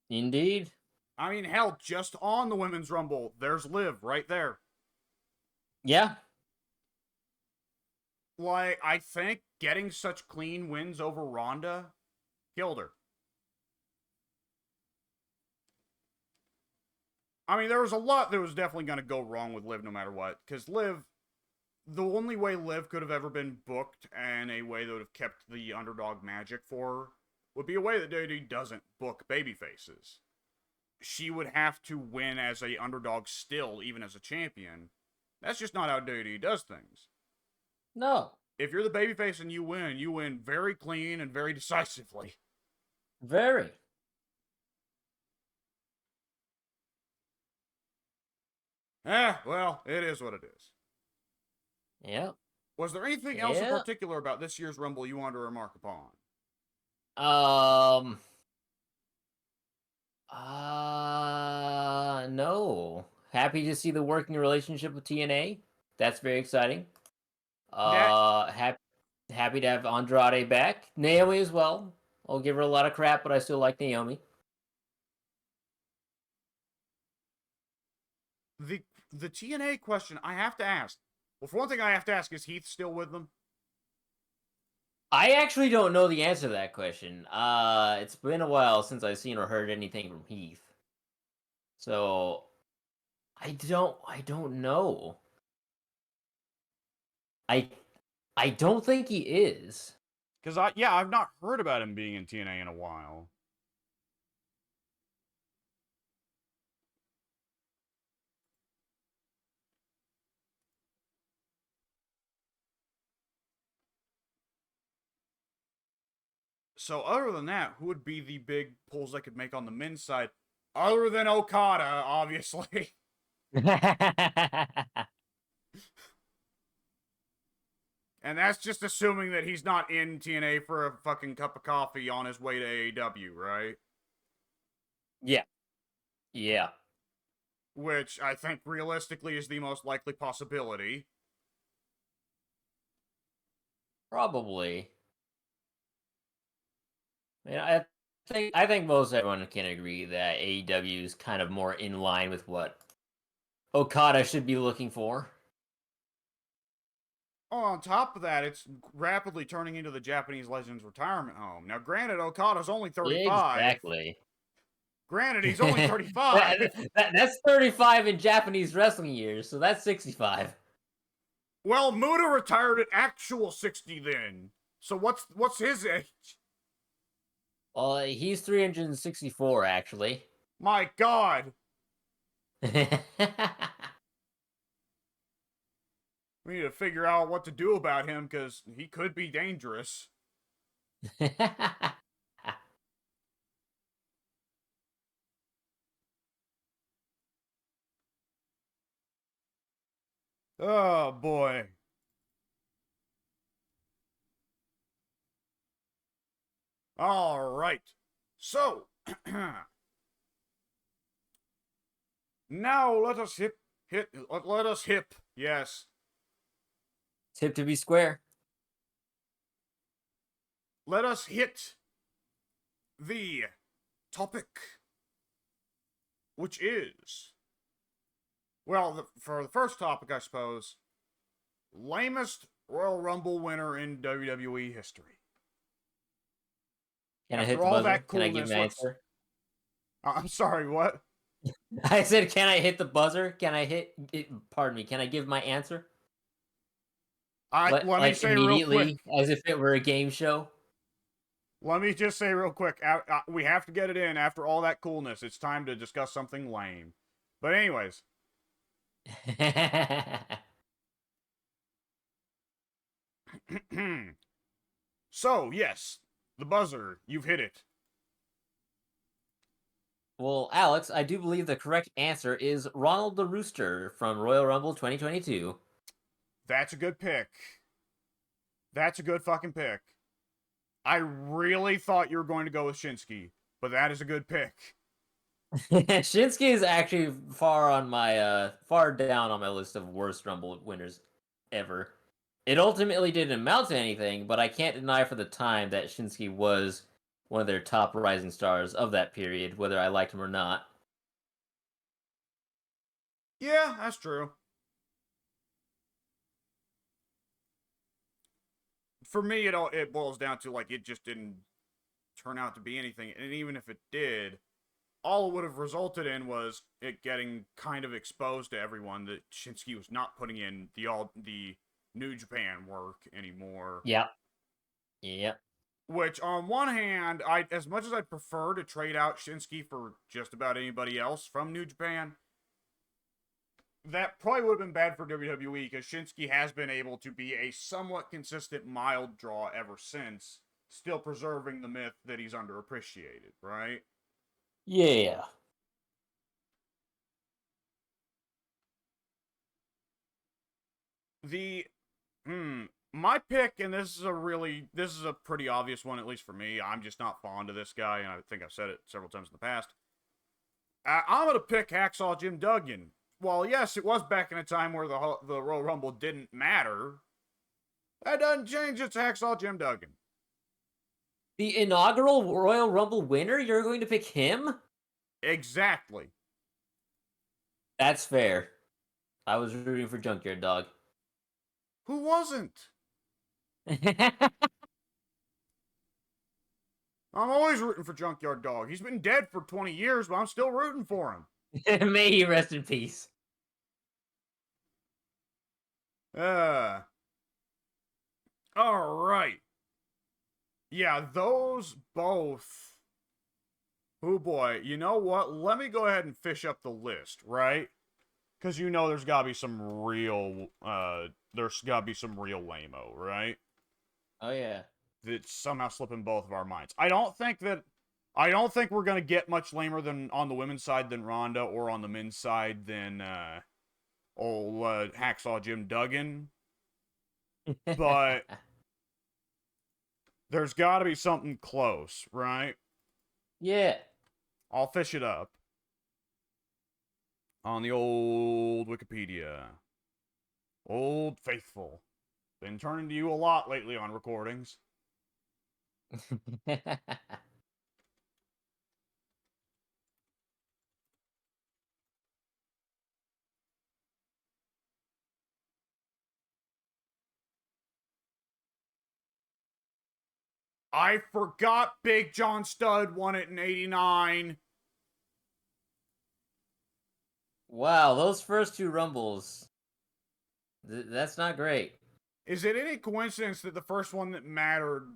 Indeed. I mean, hell, just on the Women's Rumble, there's Liv right there. Yeah. Like, I think getting such clean wins over Ronda killed her. I mean, there was a lot that was definitely going to go wrong with Liv no matter what. Because Liv, the only way Liv could have ever been booked and a way that would have kept the underdog magic for her would be a way that WWE doesn't book babyfaces. She would have to win as a underdog still, even as a champion. That's just not how WWE does things. No. If you're the babyface and you win very clean and very decisively. Very. Well, it is what it is. Yeah. Was there anything else in particular about this year's Rumble you wanted to remark upon? No. Happy to see the working relationship with TNA. That's very exciting. Happy to have Andrade back. Naomi as well. I'll give her a lot of crap, but I still like Naomi. The TNA question I have to ask. Well, for one thing, I have to ask: is Heath still with them? I actually don't know the answer to that question. It's been a while since I've seen or heard anything from Heath. So I don't know. I don't think he is. Because I've not heard about him being in TNA in a while. So other than that, who would be the big pulls they could make on the men's side? Other than Okada, obviously. And that's just assuming that he's not in TNA for a fucking cup of coffee on his way to AEW, right? Yeah. Yeah. Which I think realistically is the most likely possibility. Probably. Yeah, I think most everyone can agree that AEW is kind of more in line with what Okada should be looking for. On top of that, it's rapidly turning into the Japanese Legends retirement home. Now, granted, Okada's only 35. Exactly. Granted, he's only that, 35. that's 35 in Japanese wrestling years, so that's 65. Well, Muda retired at actual 60 then. So what's his age? He's 364 actually. My God. We need to figure out what to do about him because he could be dangerous. Oh boy. All right. So, now let us let us hip. Yes. Tip to be square. Let us hit the topic, which is, well, for the first topic, I suppose, lamest Royal Rumble winner in WWE history. Can I hit After the all buzzer? that Can I give coolness, my let's. answer? I'm sorry, what? I said, can I hit the buzzer? Can I hit it? Pardon me. Can I give my answer? Let me Like say real quick. immediately, as if it were a game show? Let me just say real quick. We have to get it in after all that coolness. It's time to discuss something lame. But anyways, so yes, the buzzer. You've hit it. Well, Alex, I do believe the correct answer is Ronald the Rooster from Royal Rumble 2022. That's a good pick. That's a good fucking pick. I really thought you were going to go with Shinsuke, but that is a good pick. Shinsuke is actually far down on my list of worst Rumble winners ever. It ultimately didn't amount to anything, but I can't deny for the time that Shinsuke was one of their top rising stars of that period, whether I liked him or not. Yeah, that's true. For me, it boils down to like it just didn't turn out to be anything, and even if it did, all it would have resulted in was it getting kind of exposed to everyone that Shinsuke was not putting in the New Japan work anymore. Yep. Yep. Which, on one hand, I as much as I'd prefer to trade out Shinsuke for just about anybody else from New Japan, that probably would have been bad for WWE because Shinsuke has been able to be a somewhat consistent mild draw ever since, still preserving the myth that he's underappreciated, right? Yeah. The my pick, and this is a pretty obvious one, at least for me. I'm just not fond of this guy, and I think I've said it several times in the past. I'm gonna pick Hacksaw Jim Duggan. Well, yes, it was back in a time where the Royal Rumble didn't matter. That doesn't change. It's Hacksaw Jim Duggan. The inaugural Royal Rumble winner, you're going to pick him? Exactly. That's fair. I was rooting for Junkyard Dog. Who wasn't? I'm always rooting for Junkyard Dog. He's been dead for 20 years, but I'm still rooting for him. May he rest in peace. Uh. All right. Yeah, those both. Oh boy, you know what? Let me go ahead and fish up the list, right? Because you know there's gotta be some real, there's gotta be some real lame-o, right? Oh yeah. That's somehow slipping both of our minds. I don't think we're gonna get much lamer than on the women's side than Ronda, or on the men's side than, Hacksaw Jim Duggan. But there's gotta be something close, right? Yeah. I'll fish it up on the old Wikipedia. Old Faithful. Been turning to you a lot lately on recordings. I forgot Big John Studd won it in 89. Wow, those first two Rumbles. That's not great. Is it any coincidence that the first one that mattered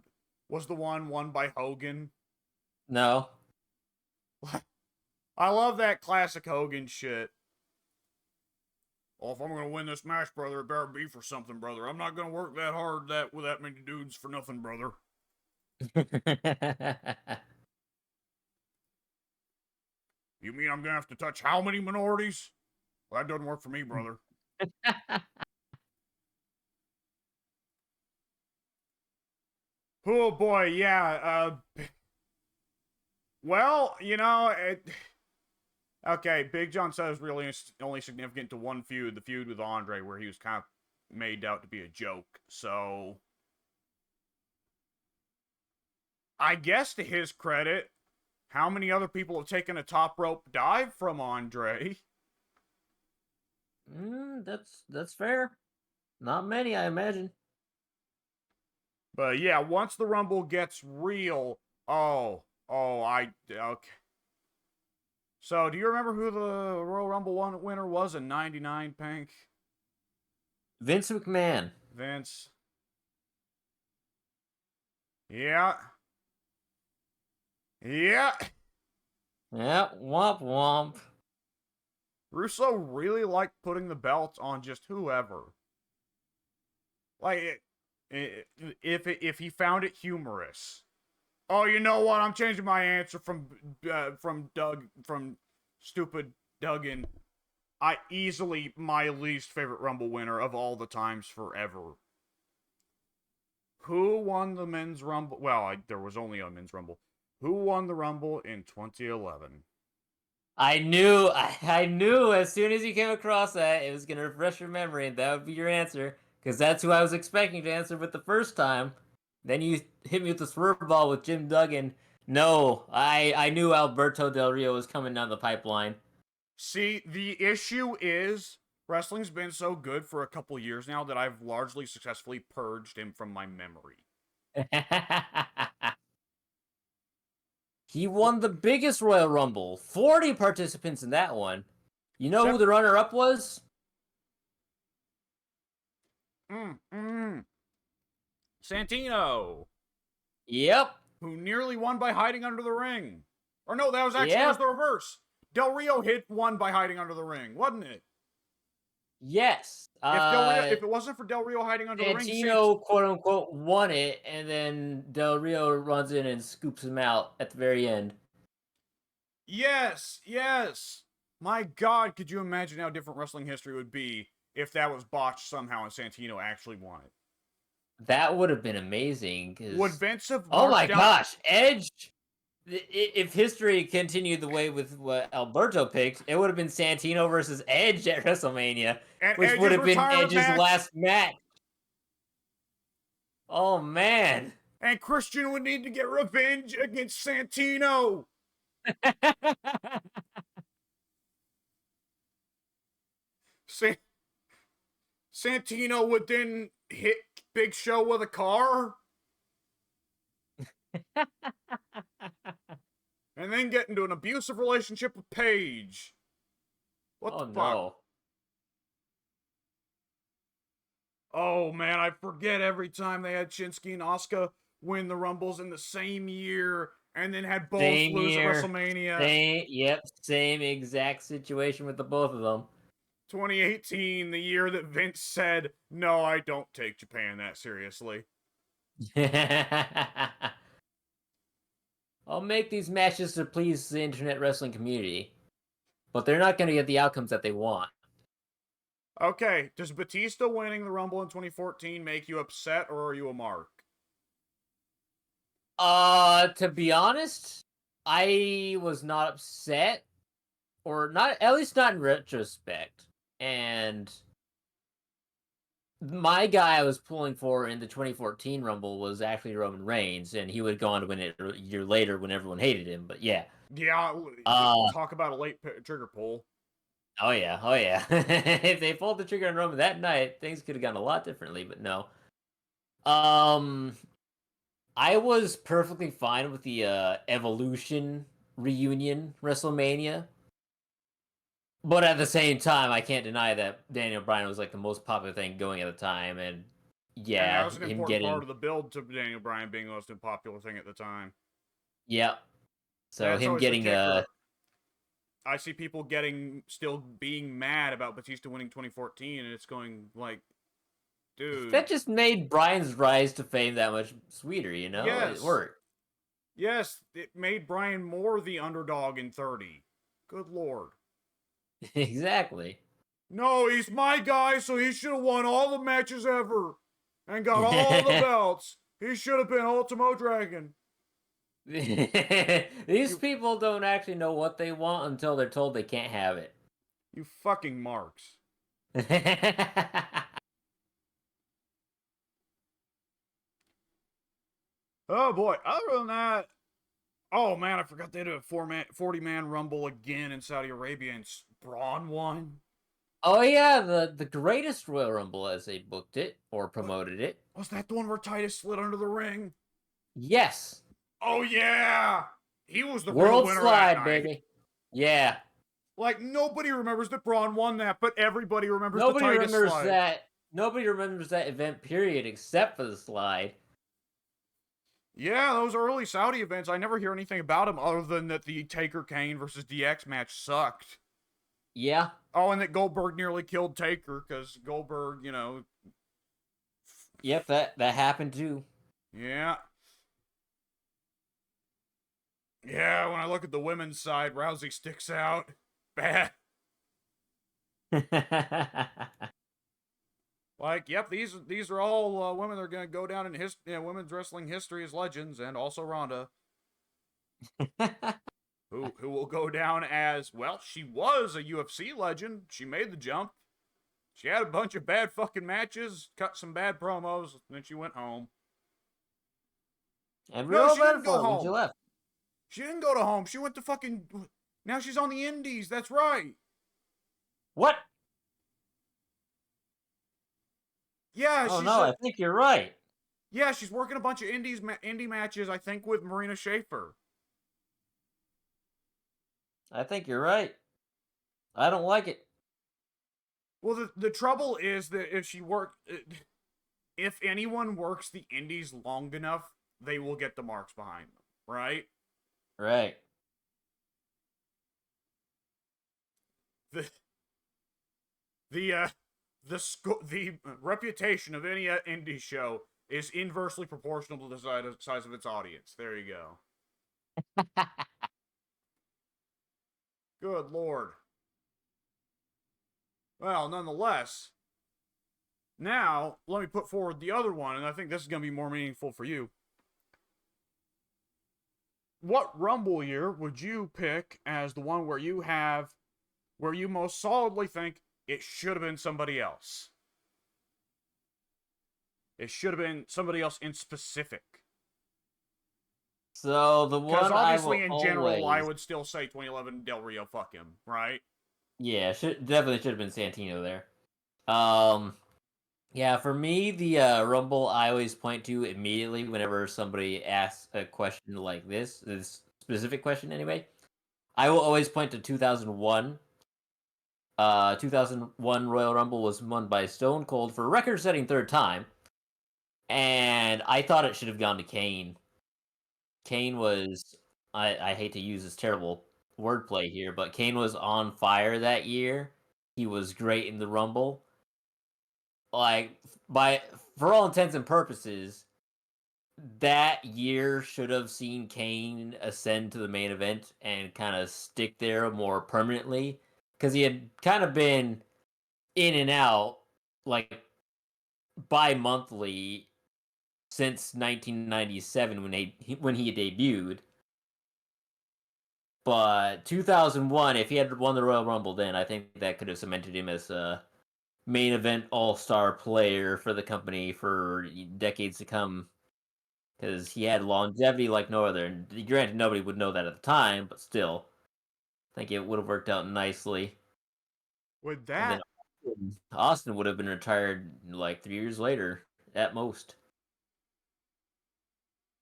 was the one won by Hogan? No. I love that classic Hogan shit. Oh, if I'm gonna win this match, brother, it better be for something, brother. I'm not gonna work that hard with that many dudes for nothing, brother. You mean I'm gonna have to touch how many minorities? Well, that doesn't work for me, brother. Oh boy, yeah. Well, okay, Big John said it was really only significant to one feud, the feud with Andre, where he was kind of made out to be a joke. So, I guess to his credit, how many other people have taken a top rope dive from Andre? That's fair. Not many, I imagine. But yeah, once the Rumble gets real, okay. So, do you remember who the Royal Rumble winner was in '99, Pink? Vince McMahon. Vince. Yeah. Yeah. Yeah, womp womp. Russo really liked putting the belt on just whoever. Like, if he found it humorous. Oh, you know what? I'm changing my answer from stupid Duggan. Easily my least favorite Rumble winner of all the times forever. Who won the men's Rumble? Well, there was only a men's Rumble. Who won the Rumble in 2011? I knew as soon as you came across that, it was going to refresh your memory, and that would be your answer. Because that's who I was expecting to answer with the first time. Then you hit me with the swerve ball with Jim Duggan. No, I knew Alberto Del Rio was coming down the pipeline. See, the issue is wrestling's been so good for a couple years now that I've largely successfully purged him from my memory. He won the biggest Royal Rumble. 40 participants in that one. You know who Except- the runner-up was? Santino. Yep. Who nearly won by hiding under the ring. Or no, that was actually Yep. was the reverse. Del Rio won by hiding under the ring, wasn't it? Yes. If it wasn't for Del Rio hiding under the ring, Santino, quote unquote, won it, and then Del Rio runs in and scoops him out at the very end. Yes. My God, could you imagine how different wrestling history would be if that was botched somehow and Santino actually won it? That would have been amazing. Would Vince have? Oh my gosh, Edge! If history continued the way with what Alberto picked, it would have been Santino versus Edge at WrestleMania, which would have been Edge's last match. Oh man! And Christian would need to get revenge against Santino. Santino would then hit Big Show with a car. And then get into an abusive relationship with Paige. What the fuck? No. Oh man, I forget every time they had Shinsuke and Asuka win the Rumbles in the same year and then had both lose at WrestleMania. Same exact situation with the both of them. 2018, the year that Vince said, "No, I don't take Japan that seriously." I'll make these matches to please the internet wrestling community, but they're not going to get the outcomes that they want. Okay, does Batista winning the Rumble in 2014 make you upset, or are you a mark? To be honest, I was not upset, or not, at least not in retrospect. And my guy I was pulling for in the 2014 Rumble was actually Roman Reigns, and he would go on to win it a year later when everyone hated him. But yeah. Yeah, talk about a late trigger pull. Oh yeah. If they pulled the trigger on Roman that night, things could have gone a lot differently, but no. I was perfectly fine with the Evolution reunion WrestleMania, but at the same time, I can't deny that Daniel Bryan was like the most popular thing going at the time, and And that yeah, was an him important part getting of the build to Daniel Bryan being the most unpopular thing at the time. yeah, so That's him always the getting kicker. I see people still being mad about Batista winning 2014, and it's going like, dude, that just made Bryan's rise to fame that much sweeter. It yes, worked. yes, it made Bryan more the underdog in 30. Good lord. Exactly. No, he's my guy, so he should have won all the matches ever and got all the belts. He should have been Ultimo Dragon. These You, people don't actually know what they want until they're told they can't have it. you fucking marks. Oh boy. Other than that, oh man, I forgot they did a 40-man rumble again in Saudi Arabia and Braun won. Oh yeah, the greatest Royal Rumble as they booked it or What promoted it. was that the one where Titus slid under the ring? Yes. Oh yeah. He was the real World winner that slide, night. baby. Yeah. Like nobody remembers that Braun won that, but everybody remembers the Nobody Titus remembers slide. that. Nobody remembers that event period except for the slide. Yeah, those early Saudi events, I never hear anything about them other than that the Taker Kane versus DX match sucked. Yeah. Oh, and that Goldberg nearly killed Taker because Goldberg, Yep, that happened too. yeah. Yeah, when I look at the women's side, Rousey sticks out. Bad. Like, yep, these are all women that are going to go down in women's wrestling history as legends, and also Ronda, who will go down as, well, she was a UFC legend. She made the jump. She had a bunch of bad fucking matches, cut some bad promos, and then she went home. And No, real she didn't bad go for it when she home. left. She didn't go to home. She went to fucking. Now she's on the Indies. That's right. What? Yeah, Oh no, I think you're right. yeah, she's working a bunch of indie matches. I think with Marina Shafir. I think you're right. I don't like it. Well, the trouble is that if anyone works the Indies long enough, they will get the marks behind them, right? Right. The the the reputation of any indie show is inversely proportional to the size of its audience. There you go. Good lord. Well, nonetheless, now let me put forward the other one, and I think this is going to be more meaningful for you. What Rumble year would you pick as the one where you most solidly think it should have been somebody else? It should have been somebody else in specific. So the Because one I obviously, will in general, I always, would still say 2011 Del Rio, fuck him, right? yeah, definitely should have been Santino there. Yeah, for me, the Rumble I always point to immediately whenever somebody asks a question like this specific question anyway. I will always point to 2001. 2001 Royal Rumble was won by Stone Cold for a record-setting third time, and I thought it should have gone to Kane. Kane was, I hate to use this terrible wordplay here, but Kane was on fire that year. He was great in the Rumble. Like, for all intents and purposes, that year should have seen Kane ascend to the main event and kind of stick there more permanently, because he had kind of been in and out like bi-monthly since 1997 when he debuted. But 2001, if he had won the Royal Rumble then, I think that could have cemented him as a main event all-star player for the company for decades to come. Because he had longevity like no other. And granted, nobody would know that at the time, but still, I think it would have worked out nicely. With And then that, Austin would have been retired like 3 years later at most.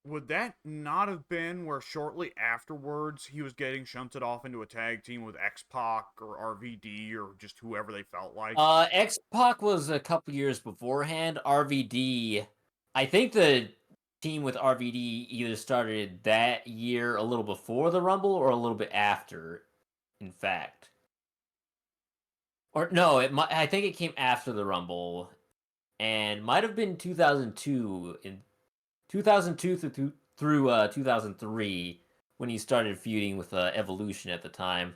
would that not have been where shortly afterwards he was getting shunted off into a tag team with X-Pac or RVD or just whoever they felt like? X-Pac was a couple years beforehand. RVD, I think the team with RVD either started that year a little before the Rumble or a little bit after, in fact. Or no, I think it came after the Rumble and might have been 2002 in 2002 through 2003 when he started feuding with Evolution at the time.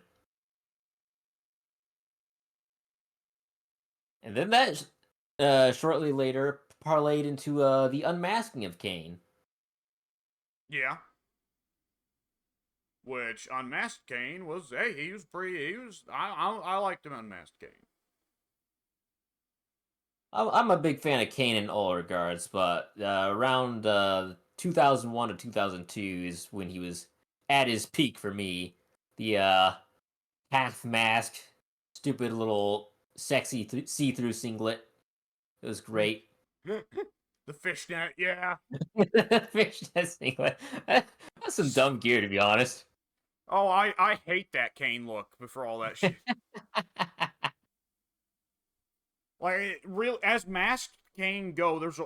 And then that shortly later parlayed into the unmasking of Kane. Yeah. Which Unmasked Kane was, hey, he was pretty, I liked him Unmasked Kane. I'm a big fan of Kane in all regards, but around 2001 to 2002 is when he was at his peak for me. The half mask, stupid little sexy see-through singlet. It was great. The fishnet, yeah. Fishnet singlet. That's some dumb gear, to be honest. Oh, I hate that Kane look before all that shit. Like, real as Masked Kane there's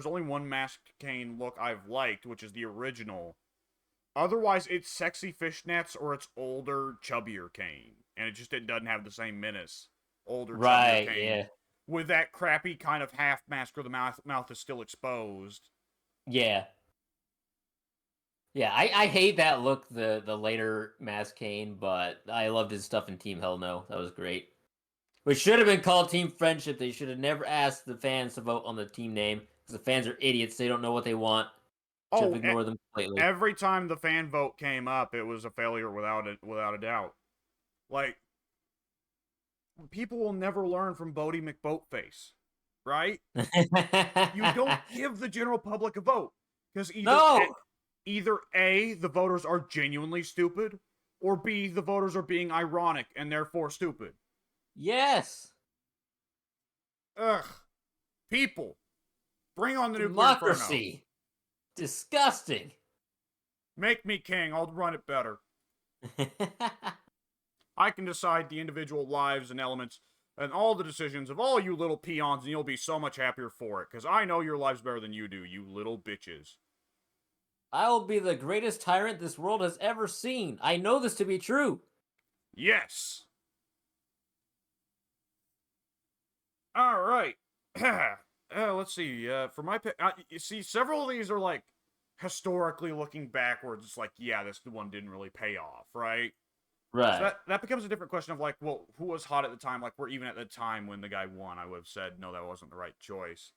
only one Masked Kane look I've liked, which is the original. Otherwise, it's sexy fishnets or it's older, chubbier Kane, and it doesn't have the same menace. Older, chubbier Kane, Yeah. with that crappy kind of half mask where the mouth is still exposed. Yeah. Yeah, I hate that look, the later Mask Kane, but I loved his stuff in Team Hell No. That was great. Which should have been called Team Friendship. They should have never asked the fans to vote on the team name, because the fans are idiots. They don't know what they want. Should have ignored them completely. Every time the fan vote came up, it was a failure without a doubt. Like, people will never learn from Bodie McBoatface, right? You don't give the general public a vote because either A, the voters are genuinely stupid, or B, the voters are being ironic and therefore stupid. Yes. Ugh. People, bring on the Democracy. nuclear inferno. Disgusting. Make me king. I'll run it better. I can decide the individual lives and elements and all the decisions of all you little peons, and you'll be so much happier for it, because I know your lives better than you do, you little bitches. I will be the greatest tyrant this world has ever seen. I know this to be true. Yes. All right. Let's see. For my pick, you see, several of these are like historically looking backwards. It's like, yeah, this one didn't really pay off, right? Right. So that becomes a different question of like, well, who was hot at the time? Like, we're even at the time when the guy won, I would have said no, that wasn't the right choice.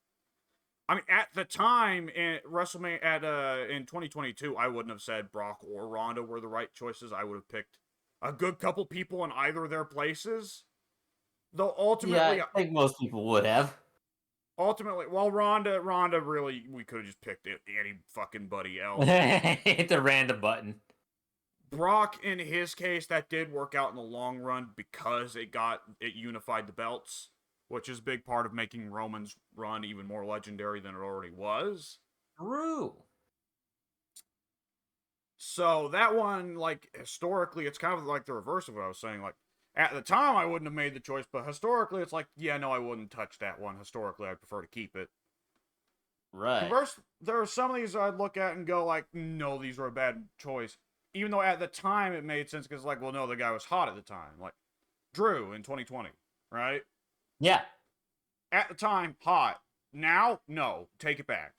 I mean, at the time in WrestleMania in 2022, I wouldn't have said Brock or Ronda were the right choices. I would have picked a good couple people in either of their places. Though ultimately, yeah, I think most people would have. Ultimately, well, Ronda really, we could have just picked any fucking buddy else. Hit the random button. Brock, in his case, that did work out in the long run because it unified the belts, which is a big part of making Roman's run even more legendary than it already was. True. So that one, like, historically, it's kind of like the reverse of what I was saying. Like, at the time, I wouldn't have made the choice, but historically, it's like, yeah, no, I wouldn't touch that one. Historically, I'd prefer to keep it. Right. Converse, there are some of these I'd look at and go, like, no, these were a bad choice. Even though at the time it made sense, because, like, well, no, the guy was hot at the time. Like, Drew in 2020, right? Yeah. At the time, hot. Now, no, take it back.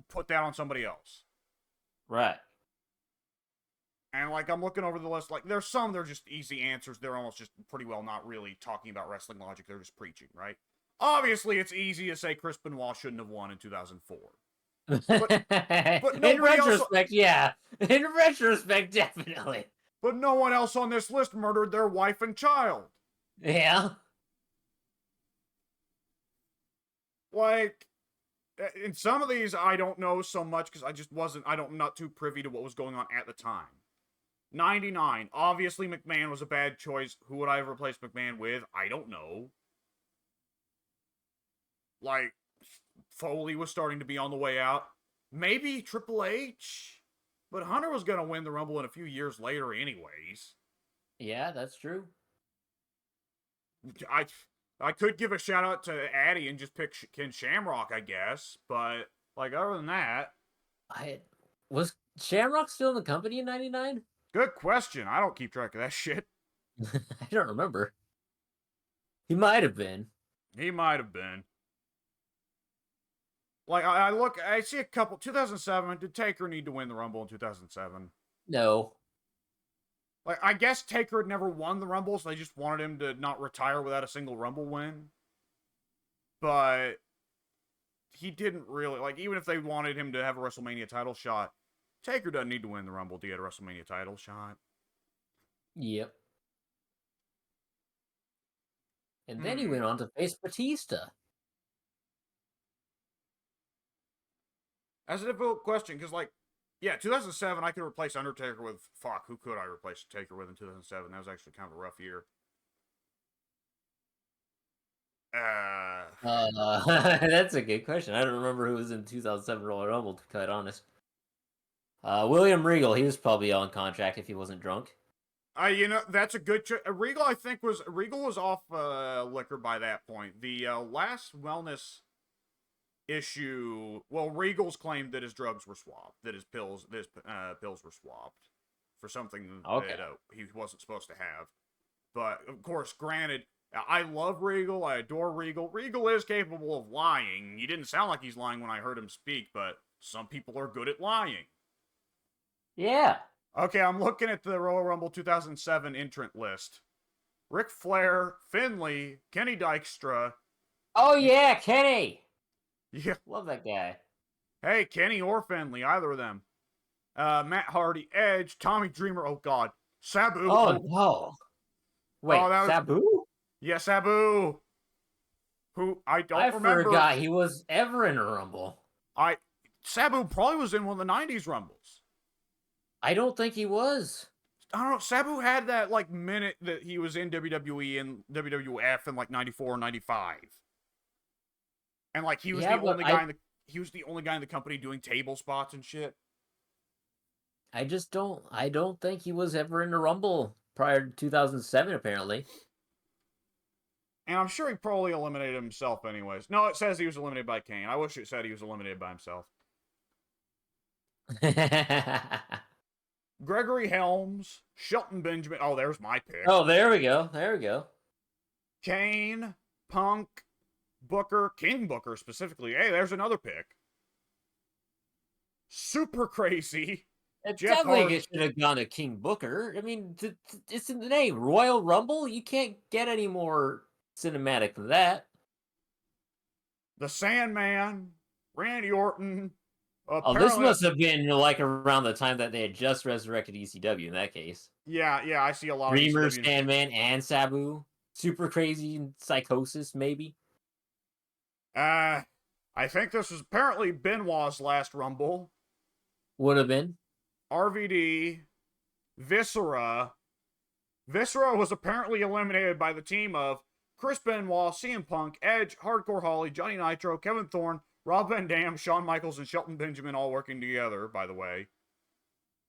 Put that on somebody else. Right. And, like, I'm looking over the list, like, there's some, they're just easy answers. They're almost just pretty well not really talking about wrestling logic. They're just preaching, right? Obviously, it's easy to say Chris Benoit shouldn't have won in 2004. But in retrospect, yeah. In retrospect, definitely. But no one else on this list murdered their wife and child. Yeah. Like, in some of these, I don't know so much because I'm not too privy to what was going on at the time. 99. Obviously, McMahon was a bad choice. Who would I have replaced McMahon with? I don't know. Like, Foley was starting to be on the way out. maybe Triple H, but Hunter was gonna win the Rumble in a few years later, anyways. Yeah, that's true. I could give a shout out to Addy and just pick Ken Shamrock, I guess, but like other than that, Was Shamrock still in the company in '99? good question. I don't keep track of that shit. I don't remember. He might have been. He might have been. Like I see a couple. 2007. Did Taker need to win the Rumble in 2007? No. Like I guess Taker had never won the Rumble, so they just wanted him to not retire without a single Rumble win. But he didn't really like. Even if they wanted him to have a WrestleMania title shot, Taker doesn't need to win the Rumble to get a WrestleMania title shot. Yep. And then he went on to face Batista. That's a difficult question, because, like, yeah, 2007, I could replace Undertaker with, fuck, who could I replace Taker with in 2007? That was actually kind of a rough year. That's a good question. I don't remember who was in 2007 Royal Rumble, to be quite honest. William Regal, he was probably on contract if he wasn't drunk. That's a good Regal, Regal was off liquor by that point. The last wellness issue, well, Regal's claimed that his drugs were swapped, that his pills were swapped for something that he wasn't supposed to have. But of course, granted, I love Regal, I adore Regal. Regal is capable of lying. He didn't sound like he's lying when I heard him speak, but some people are good at lying. Yeah. Okay, I'm looking at the Royal Rumble 2007 entrant list. Ric Flair, Finlay, Kenny Dykstra. Oh yeah, Kenny. Yeah. Love that guy. Hey, Kenny or Finlay, either of them. Matt Hardy, Edge, Tommy Dreamer, oh god. Sabu. Oh no. Wait, Sabu? Yeah, Sabu. Who I don't remember. I forgot he was ever in a Rumble. Sabu probably was in one of the 90s Rumbles. I don't think he was. I don't know. Sabu had that like minute that he was in WWE and WWF in like 94 or 95. And like he was the only guy in the company doing table spots and shit. I don't think he was ever in a Rumble prior to 2007 apparently. And I'm sure he probably eliminated himself anyways. No, it says he was eliminated by Kane. I wish it said he was eliminated by himself. Gregory Helms, Shelton Benjamin. Oh, there's my pick. Oh, there we go. Kane, Punk, Booker, King Booker specifically. Hey, there's another pick. Super crazy. It definitely should have gone to King Booker. I mean, it's in the name. Royal Rumble? You can't get any more cinematic than that. The Sandman, Randy Orton. This must have been like around the time that they had just resurrected ECW in that case. Yeah, I see a lot Dreamer, of Sandman, and Sabu. Super Crazy and Psychosis, maybe. I think this was apparently Benoit's last Rumble. Would have been. RVD, Viscera. Viscera was apparently eliminated by the team of Chris Benoit, CM Punk, Edge, Hardcore Holly, Johnny Nitro, Kevin Thorne, Rob Van Dam, Shawn Michaels, and Shelton Benjamin all working together, by the way.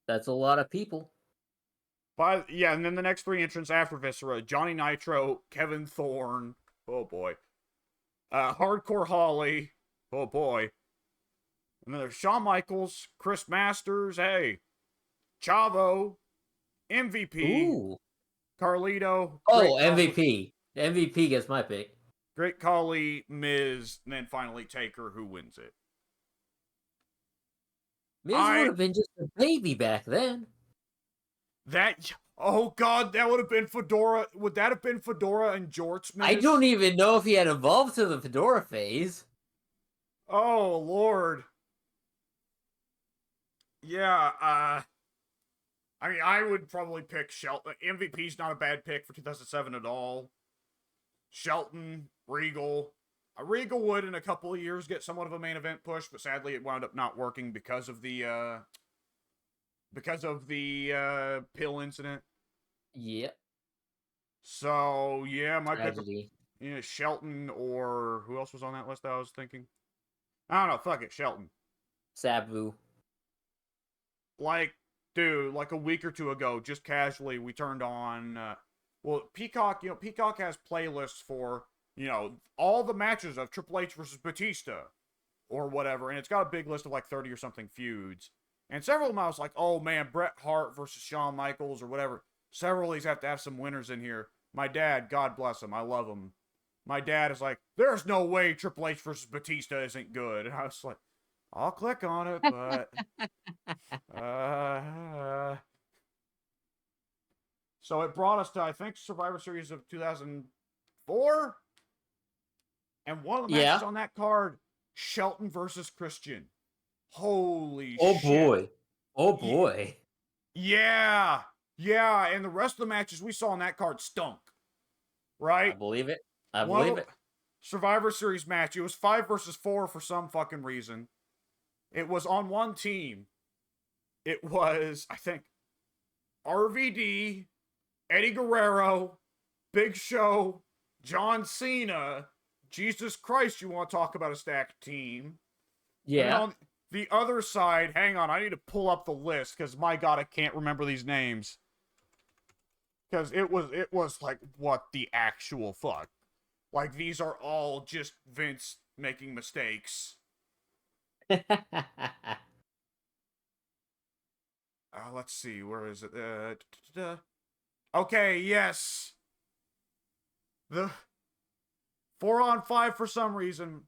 That's a lot of people. And then the next three entrants after Viscera, Johnny Nitro, Kevin Thorne, oh boy. Hardcore Holly, oh boy. And then there's Shawn Michaels, Chris Masters, hey. Chavo, MVP, Ooh. Carlito. Oh, MVP. MVP gets my pick. Great Khali, Miz, and then finally Taker, who wins it. Miz would have been just a baby back then. Oh god, that would have been Fedora. Would that have been Fedora and Jorts Miz? I don't even know if he had evolved to the Fedora phase. Oh lord. Yeah, I mean, I would probably pick Shelton. MVP's not a bad pick for 2007 at all. Shelton, Regal. Regal would, in a couple of years, get somewhat of a main event push, but sadly it wound up not working because of the pill incident. Yep. So, yeah, my tragedy. pick, Shelton, or who else was on that list that I was thinking? I don't know, fuck it, Shelton. Sabu. Like, dude, like a week or two ago, just casually, we turned on. Well, Peacock, Peacock has playlists for, all the matches of Triple H versus Batista or whatever, and it's got a big list of like 30 or something feuds. And several of them I was like, oh man, Bret Hart versus Shawn Michaels or whatever. Several of these have to have some winners in here. My dad, God bless him, I love him. My dad is like, there's no way Triple H versus Batista isn't good. And I was like, I'll click on it, but so it brought us to, I think, Survivor Series of 2004. And one of the matches Yeah. on that card, Shelton versus Christian. Holy Oh shit. boy. Oh boy. Yeah. Yeah. And the rest of the matches we saw on that card stunk. I Right? believe it. I believe it. Survivor Series match. It was 5 versus 4 for some fucking reason. It was on one team. It was, I think, RVD, Eddie Guerrero, Big Show, John Cena. Jesus Christ, you want to talk about a stacked team. Yeah. And on the other side, hang on, I need to pull up the list because my God, I can't remember these names. Because it was like, what the actual fuck? Like, these are all just Vince making mistakes. Let's see, where is it? Okay, yes. The 4-on-5 for some reason.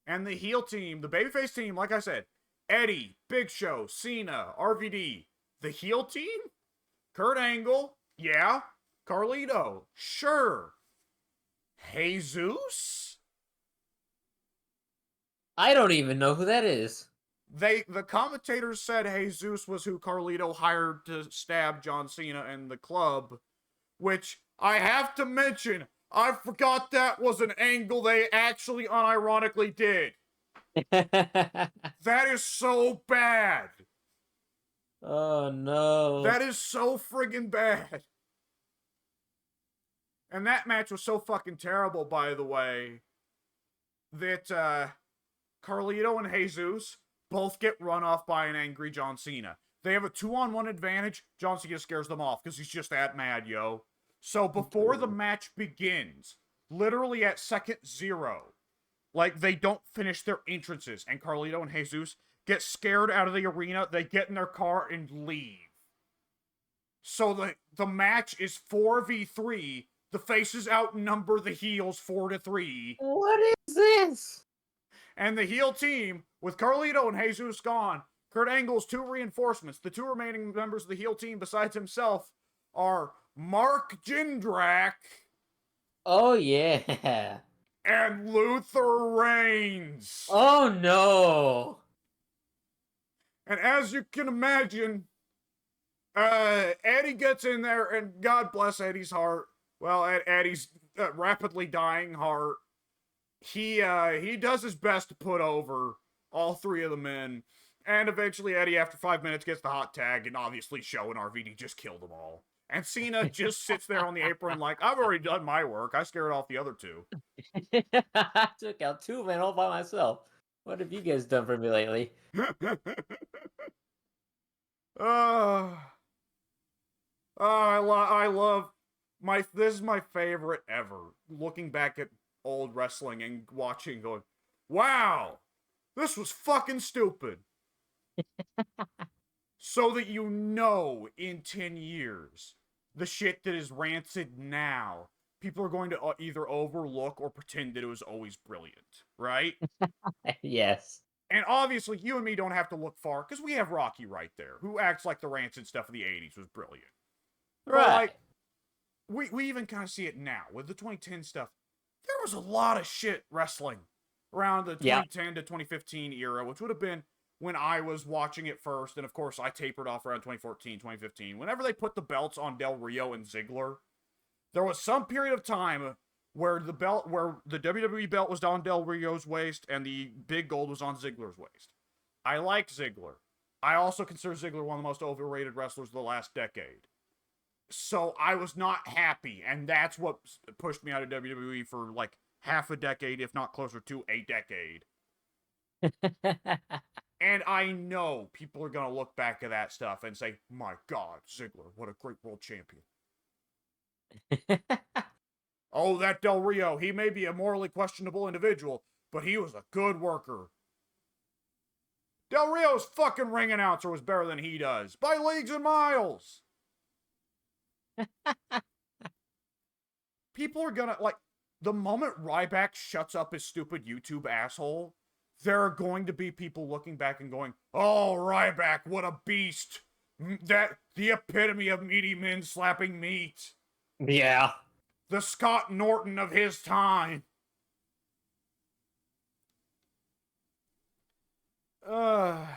And the heel team, the babyface team, like I said, Eddie, Big Show, Cena, RVD. The heel team? Kurt Angle, yeah. Carlito, sure. Jesus? I don't even know who that is. The commentators said Jesus was who Carlito hired to stab John Cena and the club, which I have to mention, I forgot that was an angle they actually unironically did. That is so bad. Oh no. That is so friggin' bad. And that match was so fucking terrible, by the way, that Carlito and Jesus both get run off by an angry John Cena. They have a 2-on-1 advantage. John Cena scares them off because he's just that mad, yo. So before the match begins, literally at second 0, like, they don't finish their entrances, and Carlito and Jesus get scared out of the arena. They get in their car and leave. So the match is 4v3. The faces outnumber the heels 4-3. What is this? And the heel team, with Carlito and Jesus gone, Kurt Angle's 2 reinforcements, the 2 remaining members of the heel team besides himself, are Mark Jindrak. Oh yeah. And Luther Reigns. Oh no. And as you can imagine, Eddie gets in there, and God bless Eddie's heart. Well, Eddie's rapidly dying heart. He does his best to put over all 3 of the men. And eventually Eddie, after 5 minutes, gets the hot tag, and obviously Show and RVD just killed them all. And Cena just sits there on the apron like, I've already done my work. I scared off the other 2. I took out 2 men all by myself. What have you guys done for me lately? I love this is my favorite ever. Looking back at old wrestling and watching, going, wow, this was fucking stupid. So that in 10 years, the shit that is rancid now, people are going to either overlook or pretend that it was always brilliant, right? Yes. And obviously, you and me don't have to look far, because we have Rocky right there, who acts like the rancid stuff of the 80s was brilliant. Right. But, like, we even kind of see it now, with the 2010 stuff. There was a lot of shit wrestling around the 2010 to 2015 era, which would have been when I was watching it first, and of course, I tapered off around 2014, 2015. Whenever they put the belts on Del Rio and Ziggler, there was some period of time where the WWE belt was on Del Rio's waist and the big gold was on Ziggler's waist. I like Ziggler. I also consider Ziggler one of the most overrated wrestlers of the last decade. So I was not happy, and that's what pushed me out of WWE for like half a decade, if not closer to a decade. And I know people are going to look back at that stuff and say, my God, Ziggler, what a great world champion. Oh, that Del Rio, he may be a morally questionable individual, but he was a good worker. Del Rio's fucking ring announcer was better than he does, by leagues and miles. People are gonna, like, the moment Ryback shuts up his stupid YouTube asshole, there are going to be people looking back and going, oh, Ryback, what a beast. That, the epitome of meaty men slapping meat. Yeah. The Scott Norton of his time. Oh,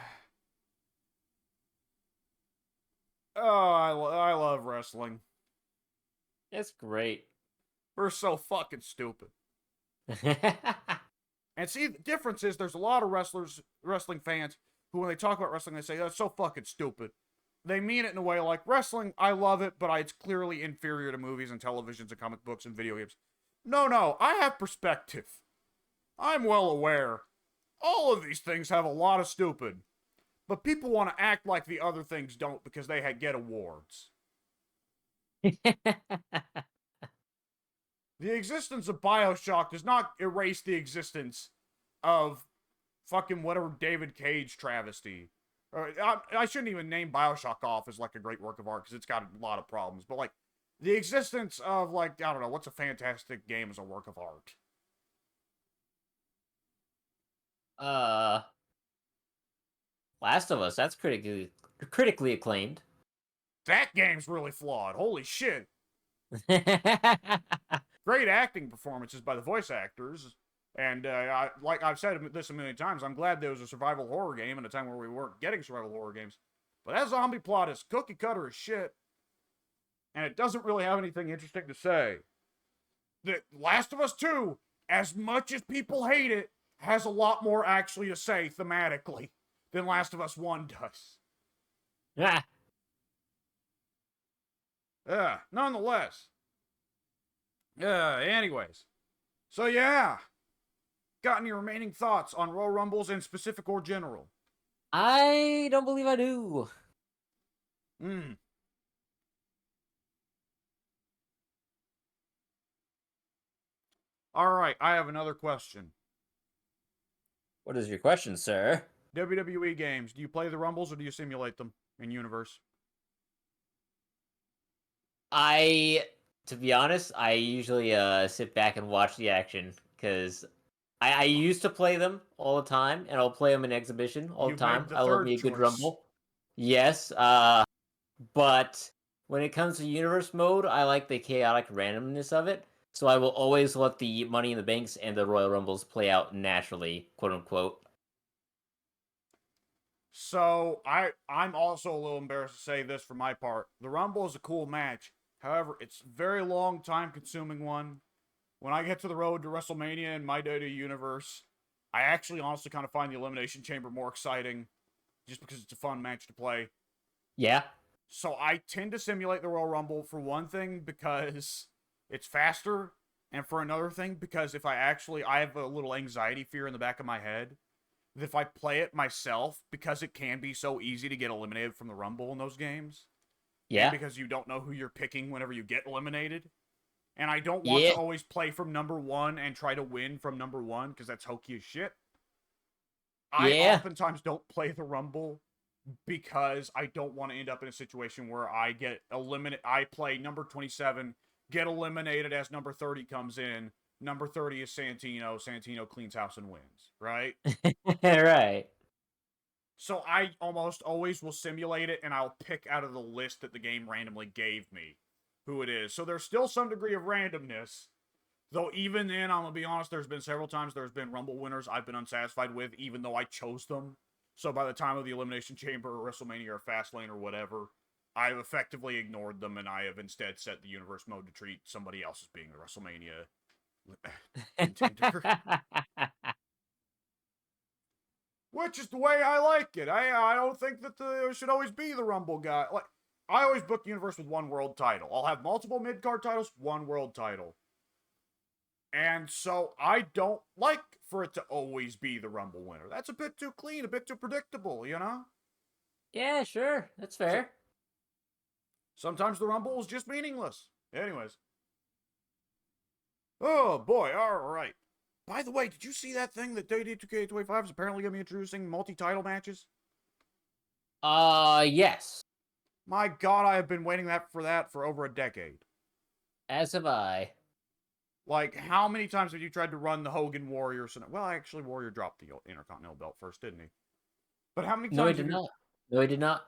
I love wrestling. It's great. We're so fucking stupid. And see, the difference is there's a lot of wrestling fans who, when they talk about wrestling, they say, that's so fucking stupid. They mean it in a way like, wrestling, I love it, but it's clearly inferior to movies and televisions and comic books and video games. No, I have perspective. I'm well aware. All of these things have a lot of stupid. But people want to act like the other things don't because they get awards. The existence of Bioshock does not erase the existence of fucking whatever David Cage travesty. I shouldn't even name Bioshock off as like a great work of art because it's got a lot of problems. But like the existence of like, I don't know, what's a fantastic game as a work of art? Last of Us, that's critically acclaimed. That game's really flawed. Holy shit. Great acting performances by the voice actors. And like I've said this a million times, I'm glad there was a survival horror game in a time where we weren't getting survival horror games. But that zombie plot is cookie cutter as shit. And it doesn't really have anything interesting to say. The Last of Us 2, as much as people hate it, has a lot more actually to say thematically than Last of Us 1 does. Nonetheless. Anyways. So yeah. Got any remaining thoughts on Royal Rumbles in specific or general? I don't believe I do. Alright, I have another question. What is your question, sir? WWE games, do you play the Rumbles or do you simulate them in universe? To be honest, I usually sit back and watch the action because I used to play them all the time, and I'll play them in exhibition all You the time. made the I love third me a good choice. Rumble. Yes, but when it comes to universe mode, I like the chaotic randomness of it. So I will always let the Money in the Banks and the Royal Rumbles play out naturally, quote unquote. So I'm also a little embarrassed to say this for my part. The Rumble is a cool match. However, it's a very long, time-consuming one. When I get to the road to WrestleMania in my day to universe, I actually honestly kind of find the Elimination Chamber more exciting, just because it's a fun match to play. Yeah. So I tend to simulate the Royal Rumble for one thing because it's faster, and for another thing because if I have a little anxiety fear in the back of my head that if I play it myself, because it can be so easy to get eliminated from the Rumble in those games, Yeah. and because you don't know who you're picking whenever you get eliminated, and I don't want Yeah. to always play from number one and try to win from number one because that's hokey as shit. I oftentimes don't play the Rumble because I don't want to end up in a situation where I get eliminated. I play number 27, get eliminated as number 30 comes in. Number 30 is Santino. Santino cleans house and wins, right? Right. So I almost always will simulate it, and I'll pick out of the list that the game randomly gave me who it is. So there's still some degree of randomness. Though even then, I'm going to be honest, there's been several times there's been Rumble winners I've been unsatisfied with, even though I chose them. So by the time of the Elimination Chamber or WrestleMania or Fastlane or whatever, I've effectively ignored them, and I have instead set the universe mode to treat somebody else as being the WrestleMania contender. Which is the way I like it. I don't think that there should always be the Rumble guy. Like, I always book the universe with one world title. I'll have multiple mid-card titles, one world title. And so I don't like for it to always be the Rumble winner. That's a bit too clean, a bit too predictable, you know? Yeah, sure. That's So, fair. sometimes the Rumble is just meaningless. Anyways. Oh boy, alright. By the way, did you see that thing that WWE 2K25 is apparently going to be introducing multi-title matches? Yes. My god, I have been waiting for that for over a decade. As have I. Like, how many times have you tried to run the Hogan Warrior? Well, actually, Warrior dropped the Intercontinental belt first, didn't he? But how many No, he times did have you... not. No, he did not.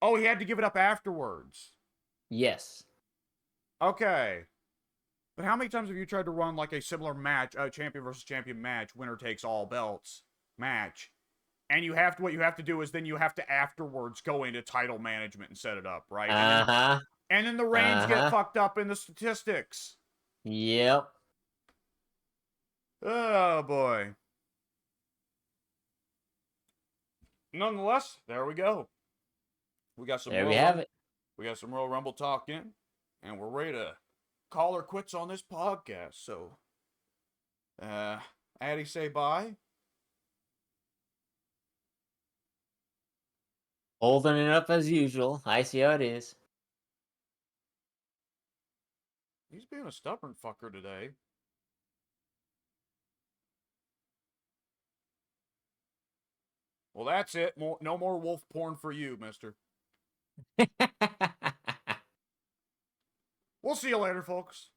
Oh, he had to give it up afterwards. Yes. Okay. But how many times have you tried to run like a similar match, a champion versus champion match, winner takes all belts match, and what you have to do is then you have to afterwards go into title management and set it up, right? Uh-huh. And then the reigns get fucked up in the statistics. Yep. Oh boy. Nonetheless, there we go. We got some There we have it. We got some Royal Rumble talk in, and we're ready to call her quits on this podcast. So, Addie, say bye. Holding it up as usual. I see how it is. He's being a stubborn fucker today. Well, that's it. No more wolf porn for you, mister. We'll see you later, folks.